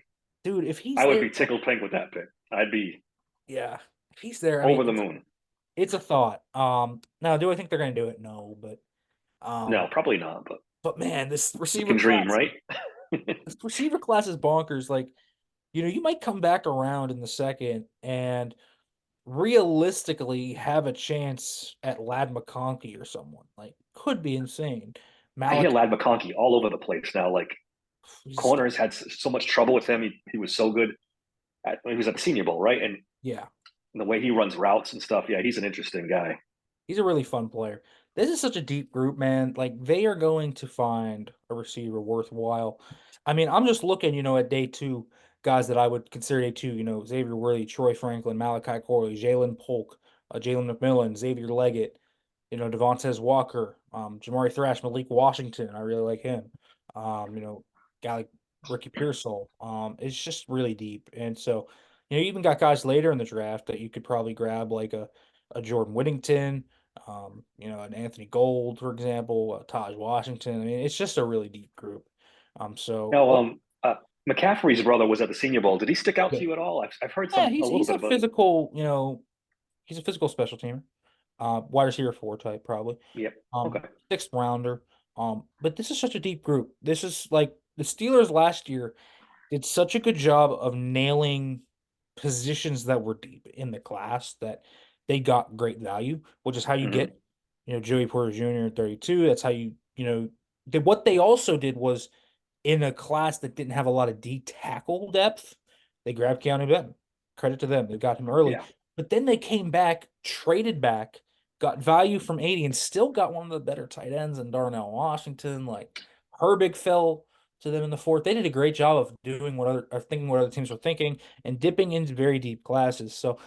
dude, if he's I would there, be tickled pink with that pick. I'd be yeah, if he's there, I mean, over the moon. it's a thought. Now, do I think they're gonna do it? No, No, um, probably not. But man, we can dream, right? this receiver class is bonkers. Like, you might come back around in the second and realistically have a chance at Lad McConkey or someone. Like, could be insane. I hear Malik, Lad McConkey all over the place now. Like he's, corners had so much trouble with him. He was so good. He was at the Senior Bowl, right? And yeah, the way he runs routes and stuff, yeah, he's an interesting guy. he's a really fun player. This is such a deep group, man. Like, they are going to find a receiver worthwhile. I mean, I'm just looking, at day two, guys that I would consider day two, Xavier Worthy, Troy Franklin, Malachi Corley, Jalen Polk, Jalen McMillan, Xavier Leggett, Devontae Walker, Jamari Thrash, Malik Washington. I really like him. Guy like Ricky Pearsall. It's just really deep. And so, you even got guys later in the draft that you could probably grab, like a Jordan Whittington, an Anthony Gold, for example, Taj Washington. I mean, it's just a really deep group. So, Now, McCaffrey's brother was at the Senior Bowl. Did he stick out yeah, to you at all? I've heard yeah, some a he's little he's bit a about. physical, he's a physical special teamer. Wide receiver four type probably. Yep. Okay. Sixth rounder. But this is such a deep group. This is like the Steelers last year did such a good job of nailing positions that were deep in the class that they got great value, which is how you Mm-hmm. get, Joey Porter Jr. at 32. That's how did. What they also did was in a class that didn't have a lot of D tackle depth, they grabbed Keanu Benton. Credit to them. They got him early. Yeah. But then they came back, traded back, got value from 80, and still got one of the better tight ends in Darnell Washington. Like Herbig fell to them in the fourth. They did a great job of doing thinking what other teams were thinking and dipping into very deep classes. So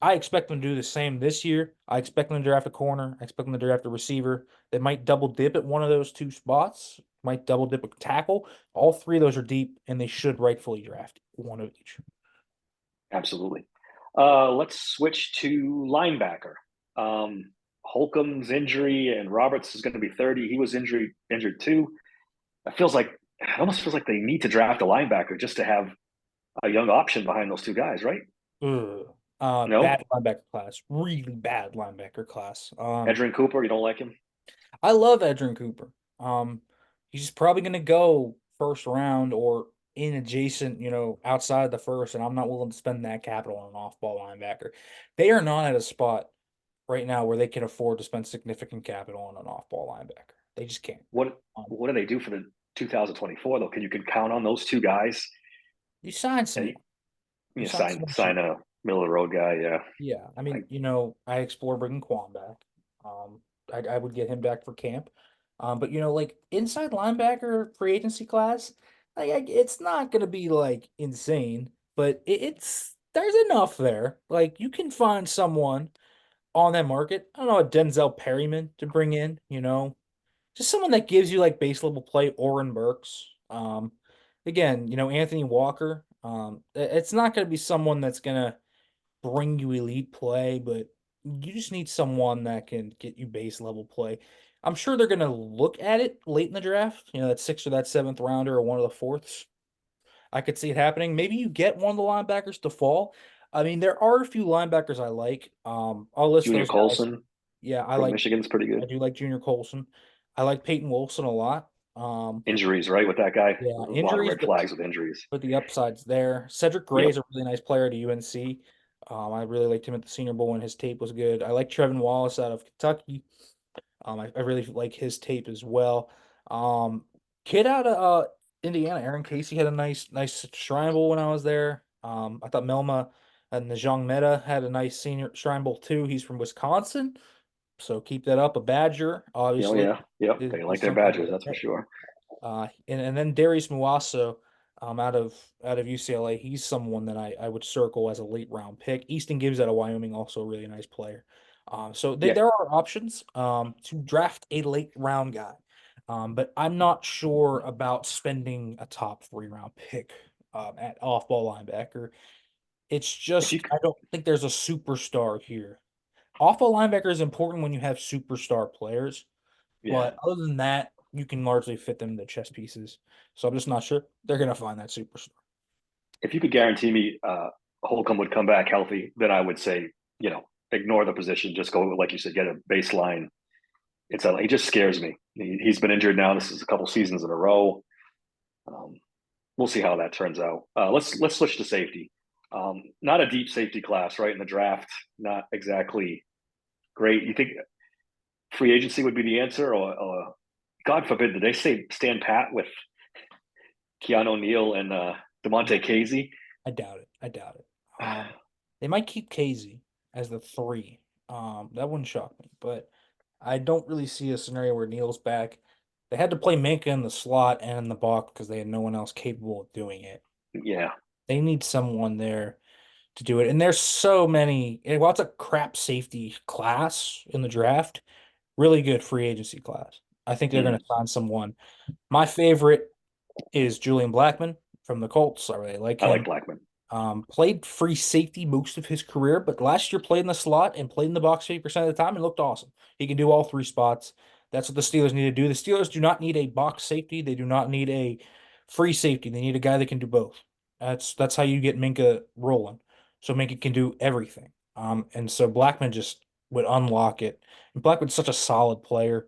I expect them to do the same this year. I expect them to draft a corner. I expect them to draft a receiver. They might double dip at one of those two spots, might double dip a tackle. All three of those are deep, and they should rightfully draft one of each. Absolutely. Let's switch to linebacker. Holcomb's injury and Roberts is going to be 30. He was injured too. It almost feels like they need to draft a linebacker just to have a young option behind those two guys, right? Ugh. No, Bad linebacker class. Really bad linebacker class. Edrin Cooper, you don't like him? I love Edrin Cooper. He's probably going to go first round or in adjacent, outside the first, and I'm not willing to spend that capital on an off-ball linebacker. They are not at a spot right now where they can afford to spend significant capital on an off-ball linebacker. They just can't. What Um, what do they do for the 2024 though? Can you count on those two guys? you sign And someone. You sign sign someone sign cheap. a middle of the road guy. Yeah, Yeah, I like mean, I explore bringing Quan back. I would get him back for camp. But like inside linebacker free agency class, it's not gonna be like insane, but it's there's enough there. Like you can find someone on that market. I don't know, a Denzel Perryman to bring in. Just someone that gives you like base level play. Oren Burks. Again, Anthony Walker. It's not gonna be someone that's gonna bring you elite play, but you just need someone that can get you base level play. I'm sure they're going to look at it late in the draft, that sixth or that seventh rounder or one of the fourths. I could see it happening. Maybe you get one of the linebackers to fall. I mean, there are a few linebackers I like. I'll list Junior those guys. Colson Yeah, from Michigan's pretty I good. do like Junior Colson. I like Peyton Wilson a lot. Injuries, right, with that guy. Yeah, A lot of injuries, red but flags with injuries. the upsides there. Cedric Gray Yep. is a really nice player at UNC. I really liked him at the Senior Bowl and his tape was good. I like Trevin Wallace out of Kentucky. I really like his tape as well. Um, Kid out of Indiana, Aaron Casey had a nice Shrine Bowl when I was there. I thought Melma and Najong Meta had a nice senior Shrine Bowl too. He's from Wisconsin, so keep that up. A Badger, obviously, Yeah. Yep. They like is their something. badges, that's for sure. And then Darius Muaso, out of UCLA, he's someone that I would circle as a late round pick. Easton Gibbs out of Wyoming, also a really nice player. So Yeah. there are options to draft a late round guy. But I'm not sure about spending a top 3 round pick at off ball linebacker. It's If you, just I don't think there's a superstar here. Off ball linebacker is important when you have superstar players, yeah, but other than that, you can largely fit them into chess pieces. So I'm just not sure they're gonna find that superstar. if you could guarantee me Holcomb would come back healthy, then I would say, ignore the position, just go like you said, get a baseline. He just scares me. He's been injured now. This is a couple seasons in a row. Um, we'll see how that turns out. Let's switch to safety. Not a deep safety class, right? In the draft, not exactly great. You think free agency would be the answer, or God forbid, did they say stand pat with Keanu O'Neal and Demonte Casey? I doubt it. I doubt it. They might keep Casey as the three. That wouldn't shock me, but I don't really see a scenario where Neal's back. They had to play Minka in the slot and in the box because they had no one else capable of doing it. Yeah, They need someone there to do it. And there's so many, while it's a crap safety class in the draft, really good free agency class. I think they're going mm, to find someone. My favorite is Julian Blackman from the Colts. I really like I like him. Blackman. Played free safety most of his career, but last year played in the slot and played in the box 50% of the time and looked awesome. He can do all 3 spots. That's what the Steelers need to do. The Steelers do not need a box safety. They do not need a free safety. They need a guy that can do both. That's how you get Minka rolling. So Minka can do everything. And so Blackman just would unlock it. And Blackman's such a solid player.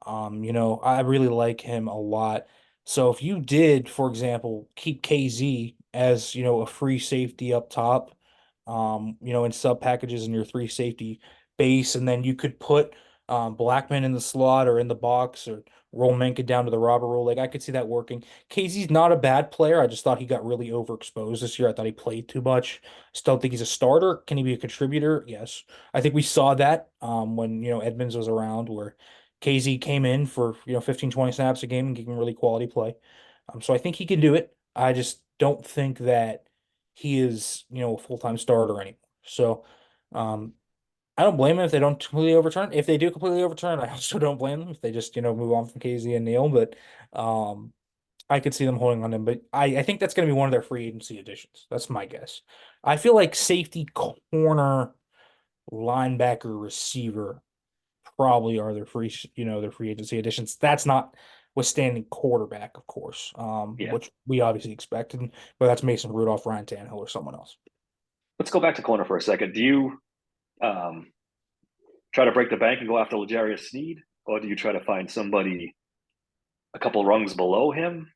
I really like him a lot. So if you did, for example, keep KZ as, a free safety up top, in sub packages in your three safety base, and then you could put Blackman in the slot or in the box or roll Minka down to the robber role. Like I could see that working. KZ's not a bad player. I just thought he got really overexposed this year. I thought he played too much. Still think he's a starter. Can he be a contributor? Yes. I think we saw that when, Edmonds was around where KZ came in for 15, 20 snaps a game and giving really quality play. So I think he can do it. I just don't think that he is a full-time starter anymore. So um, I don't blame him if they don't completely overturn. If they do completely overturn, I also don't blame them if they just move on from KZ and Neal. But um, I could see them holding on him. But I think that's going to be one of their free agency additions. That's my guess. I feel like safety, corner, linebacker, receiver probably are their free agency additions. That's not withstanding quarterback, of course, Yeah. which we obviously expected, but that's Mason Rudolph, Ryan Tannehill, or someone else. Let's go back to corner for a second. Do you um, try to break the bank and go after L'Jarius Sneed, or do you try to find somebody a couple rungs below him?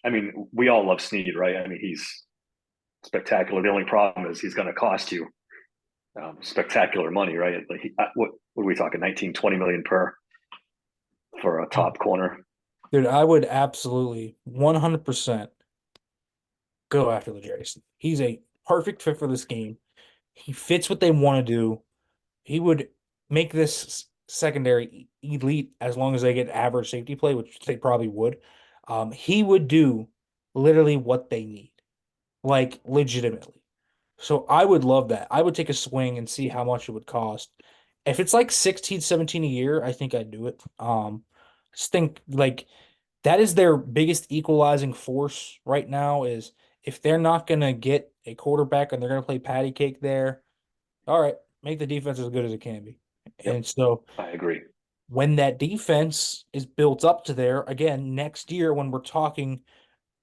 I mean, we all love Sneed, right? I mean, he's spectacular. The only problem is he's going to cost you spectacular money, right? Like, what are we talking? 19, 20 million per for a top corner. Dude, I would absolutely 100% go after the Jason. He's a perfect fit for this game. He fits what they want to do. He would make this secondary elite as long as they get average safety play, which they probably would. He would do literally what they need, like legitimately. So I would love that. I would take a swing and see how much it would cost. If it's like 16, 17 a year, I think I'd do it. Just think like that is their biggest equalizing force right now is if they're not gonna get a quarterback and they're gonna play patty cake there, all right, make the defense as good as it can be. Yep, And so I agree. when that defense is built up to there, again, next year when we're talking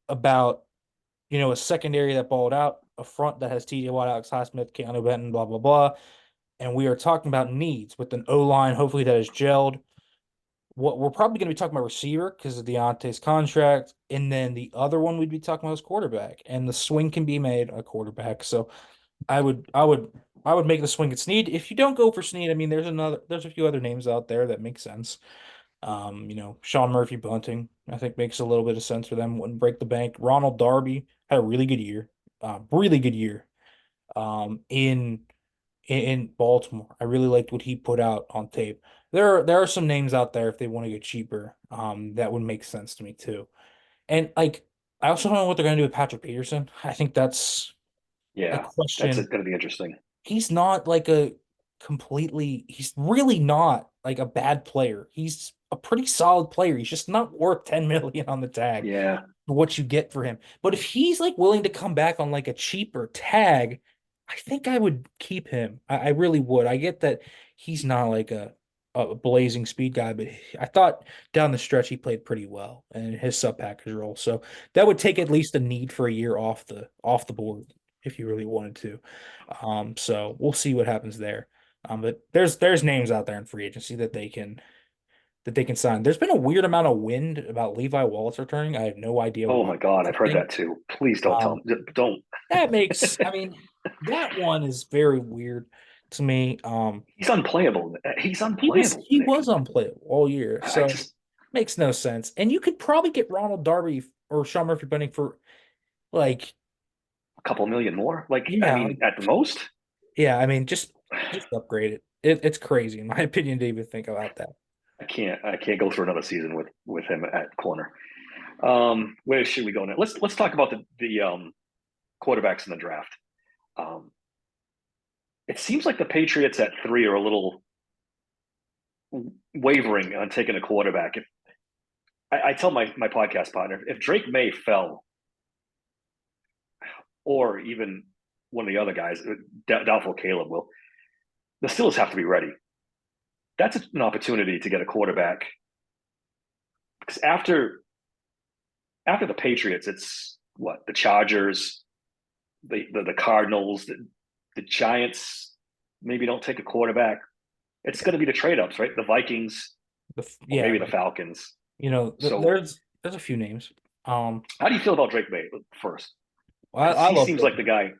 about, a secondary that balled out, a front that has TJ Watt, Alex Highsmith, Keanu Benton, blah, blah, blah. And we are talking about needs with an O line, hopefully that is gelled. What we're probably going to be talking about receiver because of Deontay's contract, and then the other one we'd be talking about is quarterback, and the swing can be made a quarterback. So I would, I would, I would make the swing at Snead. If you don't go for Snead, I mean, there's a few other names out there that make sense. Sean Murphy Bunting, I think makes a little bit of sense for them. Wouldn't break the bank. Ronald Darby had a really good year, really good year. In Baltimore. I really liked what he put out on tape. There are some names out there if they want to get cheaper, that would make sense to me too. And like I also don't know what they're gonna do with Patrick Peterson. I think that's a Yeah, that's question. going to be interesting. He's not like a he's really not like a bad player. He's a pretty solid player. He's just not worth 10 million on the tag Yeah. for what you get for him. But if he's like willing to come back on like a cheaper tag, I think I would keep him. I really would. I get that he's not like a blazing speed guy, but I thought down the stretch he played pretty well in his sub package role. So that would take at least a need for a year off the board if you really wanted to. So we'll see what happens there. But there's names out there in free agency that they can sign. There's been a weird amount of wind about Levi Wallace returning. I have no idea Oh why my God, that's I've a heard thing. that too. Please don't tell Um, me. Don't. that makes, I mean, that one is very weird to me. He's unplayable. He's unplayable, He Nick. was unplayable all year, I so just makes no sense. And you could probably get Ronald Darby or Sean Murphy Bunting for like, a couple million more. Like, I yeah, mean, at the most. yeah. I mean, just upgrade it. It's crazy in my opinion to even think about that. I can't go through another season with him at corner. Where should we go now? Let's talk about the quarterbacks in the draft. Um, it seems like the Patriots at three are a little wavering on taking a quarterback. If I tell my podcast partner, if Drake May fell, or even one of the other guys, doubtful Caleb will, the Steelers have to be ready. That's an opportunity to get a quarterback because after the Patriots, it's what the Chargers, the Cardinals, the Giants. Maybe don't take a quarterback. It's going to be the trade ups, right? The Vikings or Yeah, maybe the Falcons. So, there's a few names. Um, how do you feel about Drake May first? Because I he love seems Drake. like the guy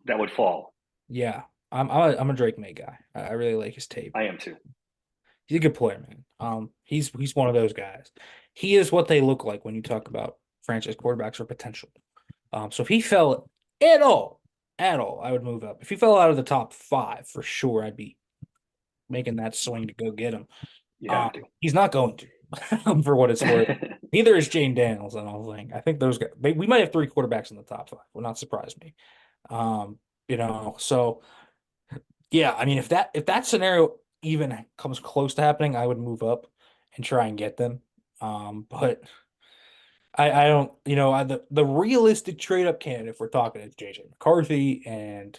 that would fall. Yeah, I'm a Drake May guy. I really like his tape. I am too. He's a good player, man. He's one of those guys. He is what they look like when you talk about franchise quarterbacks or potential. So if he fell at all, I would move up. If he fell out of the top five, for sure, I'd be making that swing to go get him. You have to. He's not going to, for what it's worth. Neither is Jane Daniels, I don't think. I think those guys, we might have three quarterbacks in the top five. Will not surprise me. Um, so yeah, I mean, if that scenario even comes close to happening, I would move up and try and get them. But I don't, the realistic trade up candidate, if we're talking, is JJ McCarthy, and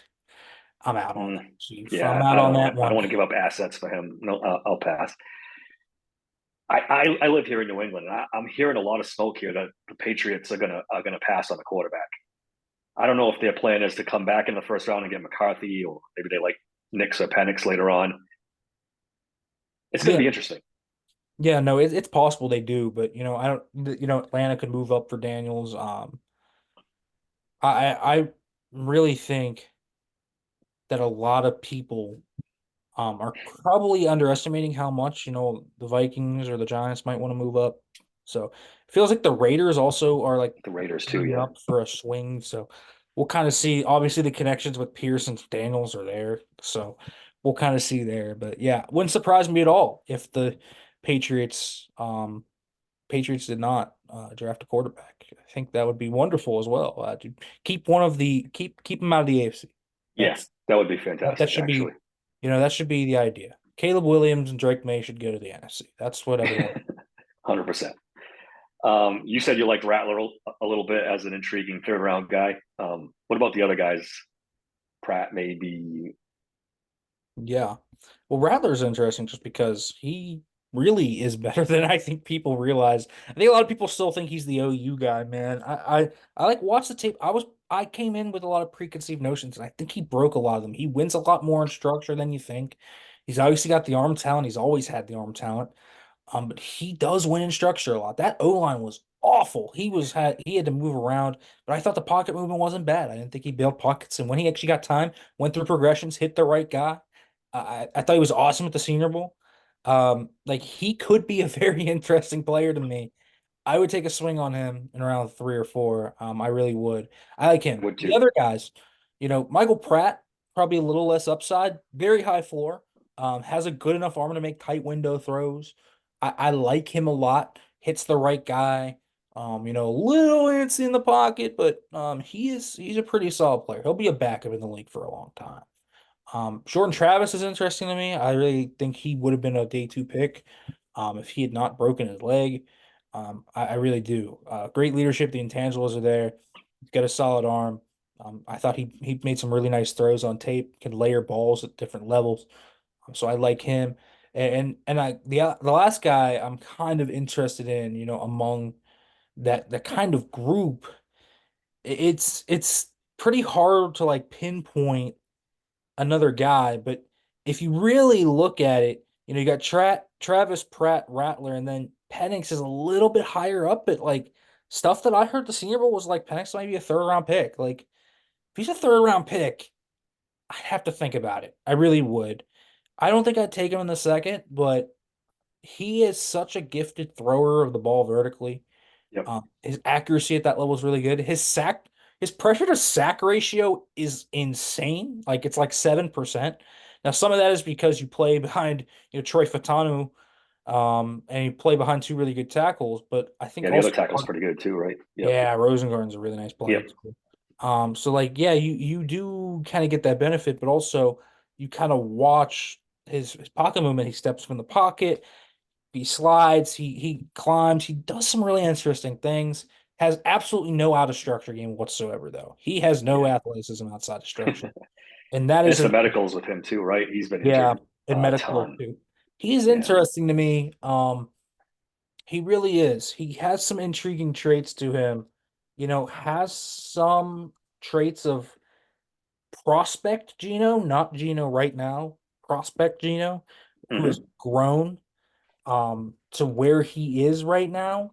I'm out on that, Mm, Chief. I'm yeah, out on that I don't one. want to give up assets for him. No, I'll pass. I live here in New England, and I'm hearing a lot of smoke here that the Patriots are gonna pass on the quarterback. I don't know if their plan is to come back in the first round and get McCarthy, or maybe they like Nix or Penix later on. It's going to Yeah, be interesting. yeah, no, it's possible they do, but I don't, Atlanta could move up for Daniels. I really think that a lot of people are probably underestimating how much, the Vikings or the Giants might want to move up. So it feels like the Raiders also are like The Raiders too, coming yeah, up for a swing. So we'll kind of see. Obviously, the connections with Pierce and Daniels are there. So we'll kind of see there. But yeah, wouldn't surprise me at all if the Patriots Patriots did not draft a quarterback. I think that would be wonderful as well. To keep them out of the AFC. yeah. That's That would be that fantastic, should actually. be, that should be the idea. Caleb Williams and Drake May should go to the NFC. That's what everyone. 100%. You said you liked Rattler a little bit as an intriguing third round guy. What about the other guys? Pratt, maybe. Yeah. Well, Rattler's interesting just because he really is better than I think people realize. I think a lot of people still think he's the OU guy, man. I like watch the tape. I came in with a lot of preconceived notions, and I think he broke a lot of them. He wins a lot more in structure than you think. He's obviously got the arm talent. He's always had the arm talent. But he does win in structure a lot. That O line was awful. He had to move around, but I thought the pocket movement wasn't bad. I didn't think he built pockets, and when he actually got time, went through progressions, hit the right guy. I thought he was awesome at the Senior Bowl. Like he could be a very interesting player to me. I would take a swing on him in around three or four. I really would. I like him. Would The you? other guys, Michael Pratt, probably a little less upside, very high floor. Has a good enough arm to make tight window throws. I like him a lot. Hits the right guy. A little antsy in the pocket, but he's a pretty solid player. He'll be a backup in the league for a long time. Jordan Travis is interesting to me. I really think he would have been a day two pick if he had not broken his leg. I really do. Great leadership. The intangibles are there. He's got a solid arm. I thought he made some really nice throws on tape. Can layer balls at different levels. So I like him. And the last guy I'm kind of interested in, among that kind of group. It's pretty hard to like pinpoint another guy, but if you really look at it, you got Travis Pratt Rattler, and then Penix is a little bit higher up, but like stuff that I heard the Senior Bowl was like Penix might be a third round pick. Like if he's a third round pick, I'd have to think about it. I really would. I don't think I'd take him in the second, but he is such a gifted thrower of the ball vertically. Yep. His accuracy at that level is really good. His pressure to sack ratio is insane. Like it's like 7%. Now, some of that is because you play behind, Troy Fatanu, and you play behind two really good tackles. But I think Yeah, the other also, tackle's pretty good too, right? Yep. yeah, Rosengarten's a really nice player Yep. too. So like, yeah, you do kind of get that benefit, but also you kind of watch his pocket movement. He steps from the pocket. He slides, he climbs, he does some really interesting things. Has absolutely no out of structure game whatsoever, though. He has no Yeah. athleticism outside of structure. And that And is it's the a medicals with him too, right? He's been yeah, injured in a medical work ton. too. He's Yeah. interesting to me. He really is. He has some intriguing traits to him. Has some traits of prospect Gino, not Gino right now, prospect Gino, who has Hmm. grown to where he is right now.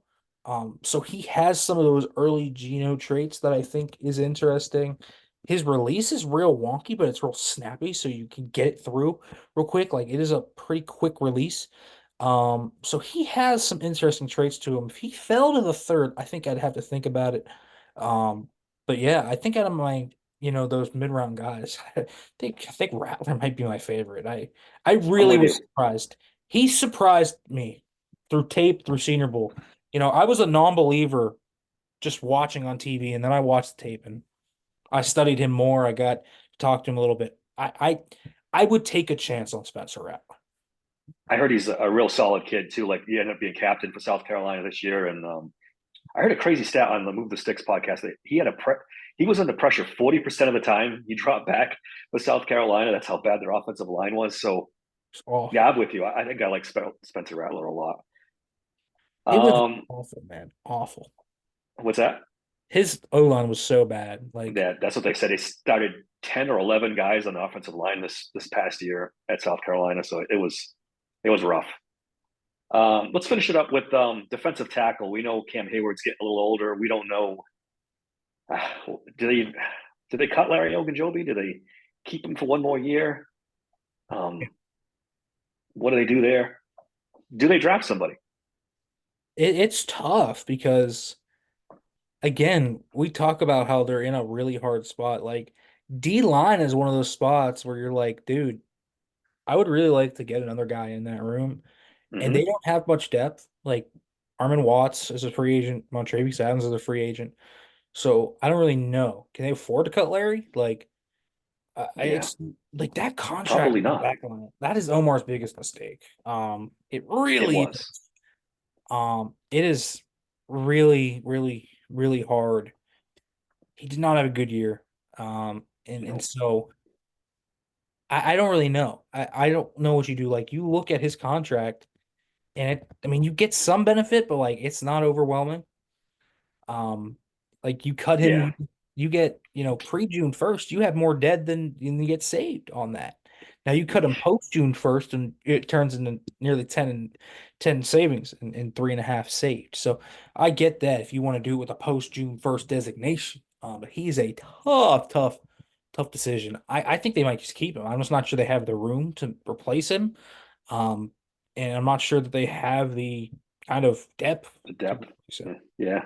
So he has some of those early Geno traits that I think is interesting. His release is real wonky, but it's real snappy, so you can get it through real quick. Like it is a pretty quick release. So he has some interesting traits to him. If he fell to the third, I think I'd have to think about it. Um, but yeah, I think out of my, those mid-round guys, I think Rattler might be my favorite. I I'm really with was you. surprised. He surprised me through tape, through Senior Bowl. I was a non-believer just watching on TV, and then I watched the tape and I studied him more. I got to talk to him a little bit. I would take a chance on Spencer Rattler. I heard he's a real solid kid too. Like he ended up being captain for South Carolina this year, and I heard a crazy stat on the Move the Sticks podcast that he was under pressure 40% of the time. He dropped back with South Carolina. That's how bad their offensive line was. So It's yeah, awful. I'm with you. I think I like Spencer Rattler a lot. It was Um, awful, man. Awful. what's that? His O-line was so bad. Like, That's what they said. They started 10 or 11 guys on the offensive line this past year at South Carolina. So it was rough. Let's finish it up with defensive tackle. We know Cam Hayward's getting a little older. We don't know. Do they cut Larry Ogunjobi? Do they keep him for one more year? Um, what do they do there? Do they draft somebody? it's tough because again, we talk about how they're in a really hard spot. Like D line is one of those spots where you're like, dude, I would really like to get another guy in that room. And they Hmm. don't have much depth. Like Armin Watts is a free agent, Montrevious Adams is a free agent. So I don't really know. Can they afford to cut Larry? Like Yeah, it's like that contract probably on the not. back line. That is Omar's biggest mistake. It It really was. it is really, really, really hard. He did not have a good year. And No. so I don't really know. I don't know what you do. Like you look at his contract and I mean you get some benefit, but like it's not overwhelming. Like you cut him, Yeah. you get, pre-June 1st, you have more dead than you get saved on that. Now you cut him post June 1st and it turns into nearly 10 savings and 3.5 saved. So I get that if you want to do it with a post June 1st designation. But he's a tough, tough, tough decision. I think they might just keep him. I'm just not sure they have the room to replace him. Um, and I'm not sure that they have the kind of depth The to depth. replace him. Yeah.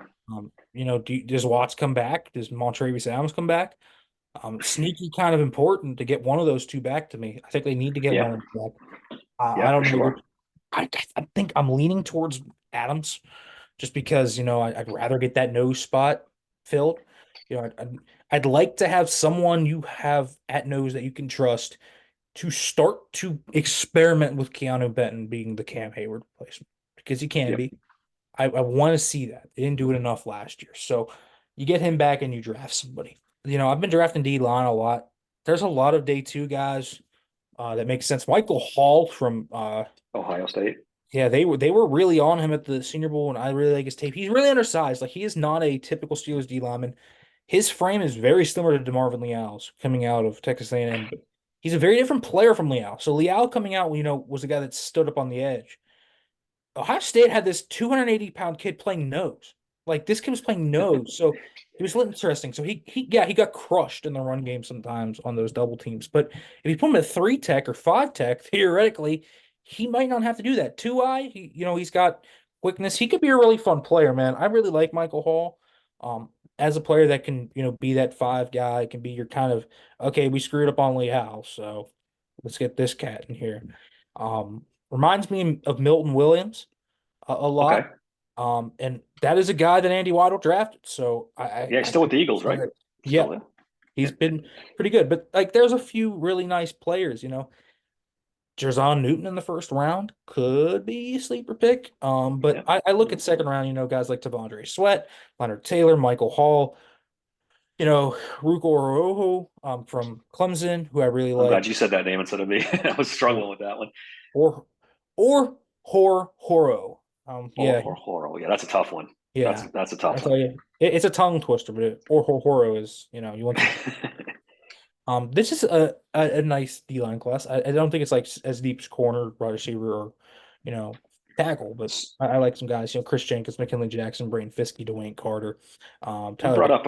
Does Watts come back? Does Montrevious Adams come back? Sneaky kind of important to get one of those two back to me. I think they need to get Yeah. one of them back. I Yeah, for don't know sure. which. I think I'm leaning towards Adams just because I'd rather get that nose spot filled. I'd like to have someone you have at nose that you can trust. to start to experiment with Keanu Benton being the Cam Hayward replacement because he can Yep. be. I want to see that. They didn't do it enough last year. So you get him back and you draft somebody. I've been drafting D line a lot. There's a lot of day two guys that makes sense. Michael Hall from Ohio State. yeah, they were really on him at the Senior Bowl, and I really like his tape. He's really undersized. Like he is not a typical Steelers D lineman. His frame is very similar to DeMarvin Leal's coming out of Texas A&M, but he's a very different player from Leal. So Leal coming out, was a guy that stood up on the edge. Ohio State had this 280-pound kid playing nose. Like this kid was playing nose, so it was a little interesting. So he got crushed in the run game sometimes on those double teams. But if you put him at 3 tech or 5 tech, theoretically, he might not have to do that. 2 eye, he's got quickness. He could be a really fun player, man. I really like Michael Hall. As a player that can, be that 5 guy, can be your kind of okay, we screwed up on Lee Howe, so let's get this cat in here. Reminds me of Milton Williams a Okay. lot. And that is a guy that Andy Weidel drafted. So Yeah, he's still with the Eagles, right? yeah, Still there. he's Yeah. been pretty good. But like there's a few really nice players. Jerzon Newton in the first round could be a sleeper pick. But Yeah. I look at second round, guys like Tavondre Sweat, Leonard Taylor, Michael Hall, Ruko Oroho from Clemson, who I really I'm like. glad you said that name instead of me. I was struggling with that one. Or Horo. Yeah, Horo. Yeah, that's a tough one. That's yeah. that's a I tough tell one. you, it's a tongue twister, but Horo is, you want some. This is a nice D line class. I don't think it's like as deep as corner, wide receiver, or you know, tackle, but I like some guys. Chris Jenkins, McKinley Jackson, Brain Fiskey, Dwayne Carter, You Tyler. brought up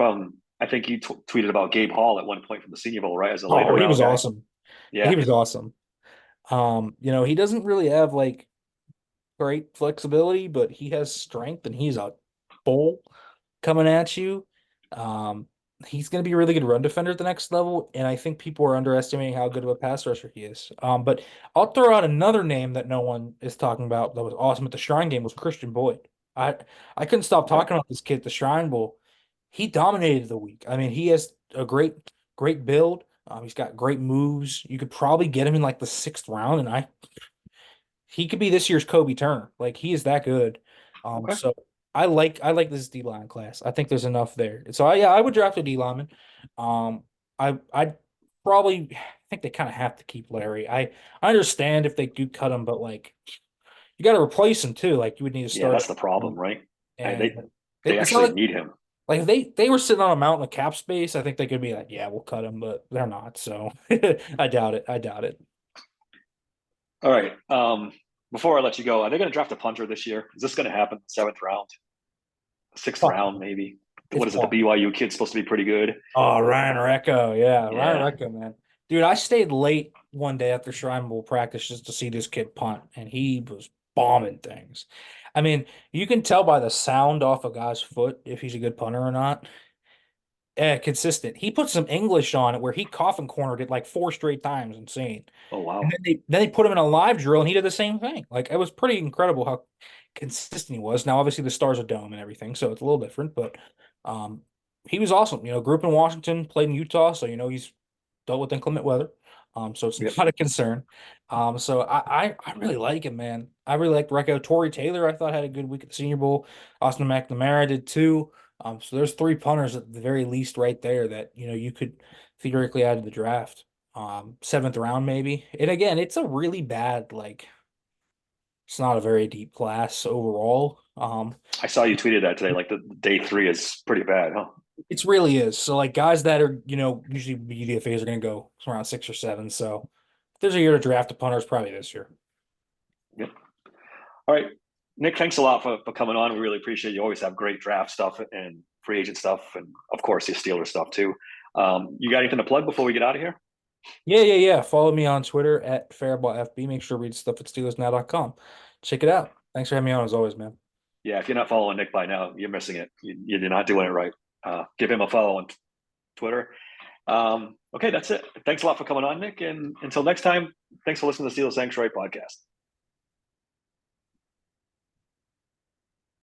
I think you tweeted about Gabe Hall at one point from the Senior Bowl, right? As a later Oh, he round was guy. awesome. He Yeah. was awesome. He doesn't really have like great flexibility, but he has strength and he's a bull coming at you. Um, he's going to be a really good run defender at the next level, and I think people are underestimating how good of a pass rusher he is. But I'll throw out another name that no one is talking about that was awesome at the Shrine Game was Christian Boyd. I couldn't stop Okay. talking about this kid at the Shrine Bowl. He dominated the week. I mean, he has a great build. He's got great moves. You could probably get him in like the 6th round, and he could be this year's Kobe Turner. Like he is that good. Okay. So I like this D line class. I think there's enough there. So I would draft a D lineman. I probably think they kind of have to keep Larry. I understand if they do cut him, but like you got to replace him too. Like you would need to Yeah, start that's the problem, right? and They it's not actually need him. like if they were sitting on a mountain of cap space. I think they could be like, yeah, we'll cut him, but they're not. So I doubt it. I doubt it. All right. Before I let you go, are they going to draft a punter this year? Is this going to happen? 7th round, 6th round, maybe. It's What is it? The possible. BYU kid's supposed to be pretty good. Oh, Ryan Recco. Yeah, Ryan Yeah. Recco, man. Dude, I stayed late one day after Shrine Bowl practice just to see this kid punt, and he was bombing things. I mean, you can tell by the sound off a guy's foot if he's a good punter or not. Yeah, consistent. He put some English on it where he coffin cornered it like 4 straight times. Insane. Oh And wow. then they put him in a live drill and he did the same thing. Like it was pretty incredible how consistent he was. Now, obviously, the Stars are dome and everything, so it's a little different, but um, he was awesome. Grew up in Washington, played in Utah, so he's dealt with inclement weather. So it's Yep. not a concern. So I really like him, man. I really like Recco. Torrey Taylor, I thought had a good week at the Senior Bowl. Austin McNamara did too. So there's 3 punters at the very least right there that you could theoretically add to the draft. 7th round maybe. And again, it's a really bad like it's not a very deep class overall. I saw you tweeted that today. Like the day 3 is pretty bad, huh? It really is. So like guys that are usually UDFA's are going to go around 6 or 7. So if there's a year to draft a punter, it's probably this year. Yep. All right. Nick, thanks a lot for coming on. We really appreciate you. Always have great draft stuff and free agent stuff, and of course, your Steeler stuff too. You got anything to plug before we get out of here? Yeah. Follow me on Twitter at Farabaugh Make sure to read stuff at SteelersNow.com. Check it out. Thanks for having me on as always, man. Yeah, if you're not following Nick by now, you're missing it. You're not doing it right. Give him a follow on Twitter. Okay, that's it. Thanks a lot for coming on, Nick. And until next time, thanks for listening to the Steelers Sanctuary podcast.